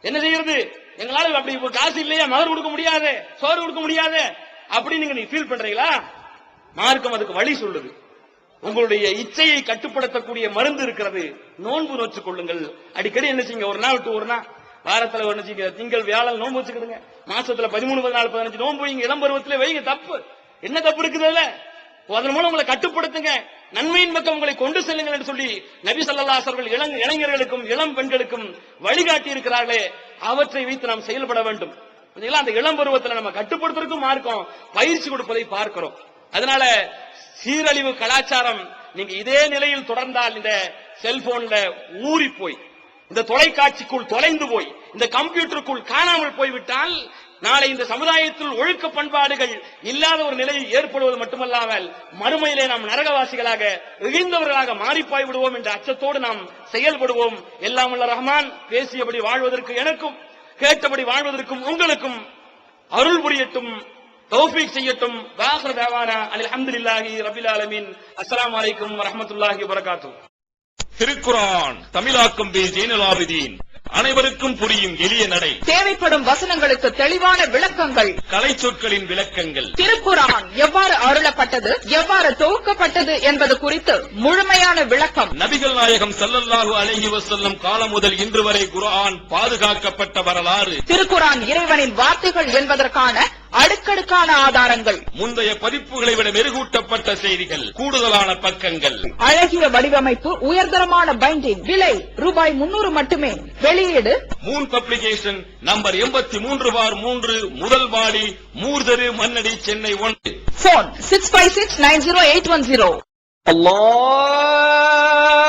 என்ன செய்யறது? எங்களால அப்படி காசு இல்லையா, மகர் கொடுக்க முடியாது, சோறு கொடுக்க முடியாது அப்படி நீங்க ஃபீல் பண்றீங்களா? மார்க்கம் அதுக்கு வழி சொல்லுது. உங்களுடைய இச்சையை கட்டுப்படுத்தக்கூடிய மருந்து இருக்கிறது. நோன்பு நோற்றுக் கொள்ளுங்கள். அடிக்கடி என்ன செய்யுங்க, ஒரு நாள் விட்டு ஒரு நாள், வாரத்துல ஒண்ணு செய்யுங்க, திங்கள் வியாழன் நோன்பு வச்சுக்கிடுங்க, மாசத்துல 13, 14, 15 நோன்பு வைங்க, இளம் பருவத்திலே வைங்க. தப்பு என்ன தப்பு இருக்குது அதுல? அதன் மூலம் உங்களை கட்டுப்படுத்துங்க, நன்மையின் பக்கம் உங்களை கொண்டு செல்லுங்கள் என்று சொல்லி நபி ஸல்லல்லாஹு அலைஹி வஸல்லம் இளைஞர்களுக்கும் இளம் பெண்களுக்கும் வழிகாட்டி இருக்கிறார்களே, அவற்றை வைத்து நாம் செயல்பட வேண்டும். அந்த இளம் பருவத்தில் நம்ம கட்டுப்படுத்துறதுக்கும் மார்க்கம் பயிற்சி கொடுப்பதை பார்க்கிறோம். அதனால சீரழிவு கலாச்சாரம் நீங்க இதே நிலையில் தொடர்ந்தால், இந்த செல்போன்ல ஊறி போய், இந்த தொலைக்காட்சிக்குள் தொலைந்து போய், இந்த கம்ப்யூட்டருக்குள் காணாமல் போய்விட்டால், நாளை இந்த சமுதாயத்தில் ஒழுக்க பண்பாடுகள் இல்லாத ஒரு நிலை ஏற்படுவது மட்டுமல்லாமல் மறுமையிலே நாம் நரகவாசிகளாக இழிந்தவர்களாக மாறிப்பாய் விடுவோம் என்ற அச்சத்தோடு நாம் செயல்படுவோம். எல்லாம் உள்ள ரஹ்மான் பேசியபடி வாழ்வதற்கு எனக்கும், கேட்டபடி வாழ்வதற்கும் உங்களுக்கும் அருள் புரியட்டும், தௌஃபீக் செய்யட்டும். வாஹிர் தஅவானா அல்ஹம்துலில்லாஹி ரப்பில் ஆலமீன். அஸ்ஸலாமு அலைக்கும் வரஹ்மத்துல்லாஹி வபரகாத்துஹு. திருக்குர்ஆன் தமிழாக்கம் பி ஜைனுல் ஆபிதீன். அனைவருக்கும் புரியும் எளிய நடை, தேவைப்படும் வசனங்களுக்கு தெளிவான விளக்கங்கள், கலை சொற்களின் விளக்கங்கள், திருக்குர்ஆன் எவ்வாறு அருளப்பட்டது, எவ்வாறு தொகுக்கப்பட்டது என்பது குறித்து முழுமையான விளக்கம். நபிகள் நாயகம் ஸல்லல்லாஹு அலைஹி வஸல்லம் காலம் முதல் இன்று வரை குர்ஆன் பாதுகாக்கப்பட்ட வரலாறு, திருக்குர்ஆன் இறைவனின் வார்த்தைகள் என்பதற்கான அடுக்கடுக்கான ஆதாரங்கள், முந்தைய பதிப்புகளை விட மெருகூட்டப்பட்ட செய்திகள், கூடுதலான பக்கங்கள், அழகிய வடிவமைப்பு, உயர்தரமான பைண்டிங். விலை ரூபாய் 300 மட்டுமே. வெளியீடு மூன் பப்ளிகேஷன், நம்பர் 83/3, முதல் வாடி, மூர்தரு, மண்ணடி, சென்னை 1. போன் 65690810. அல்லாஹ்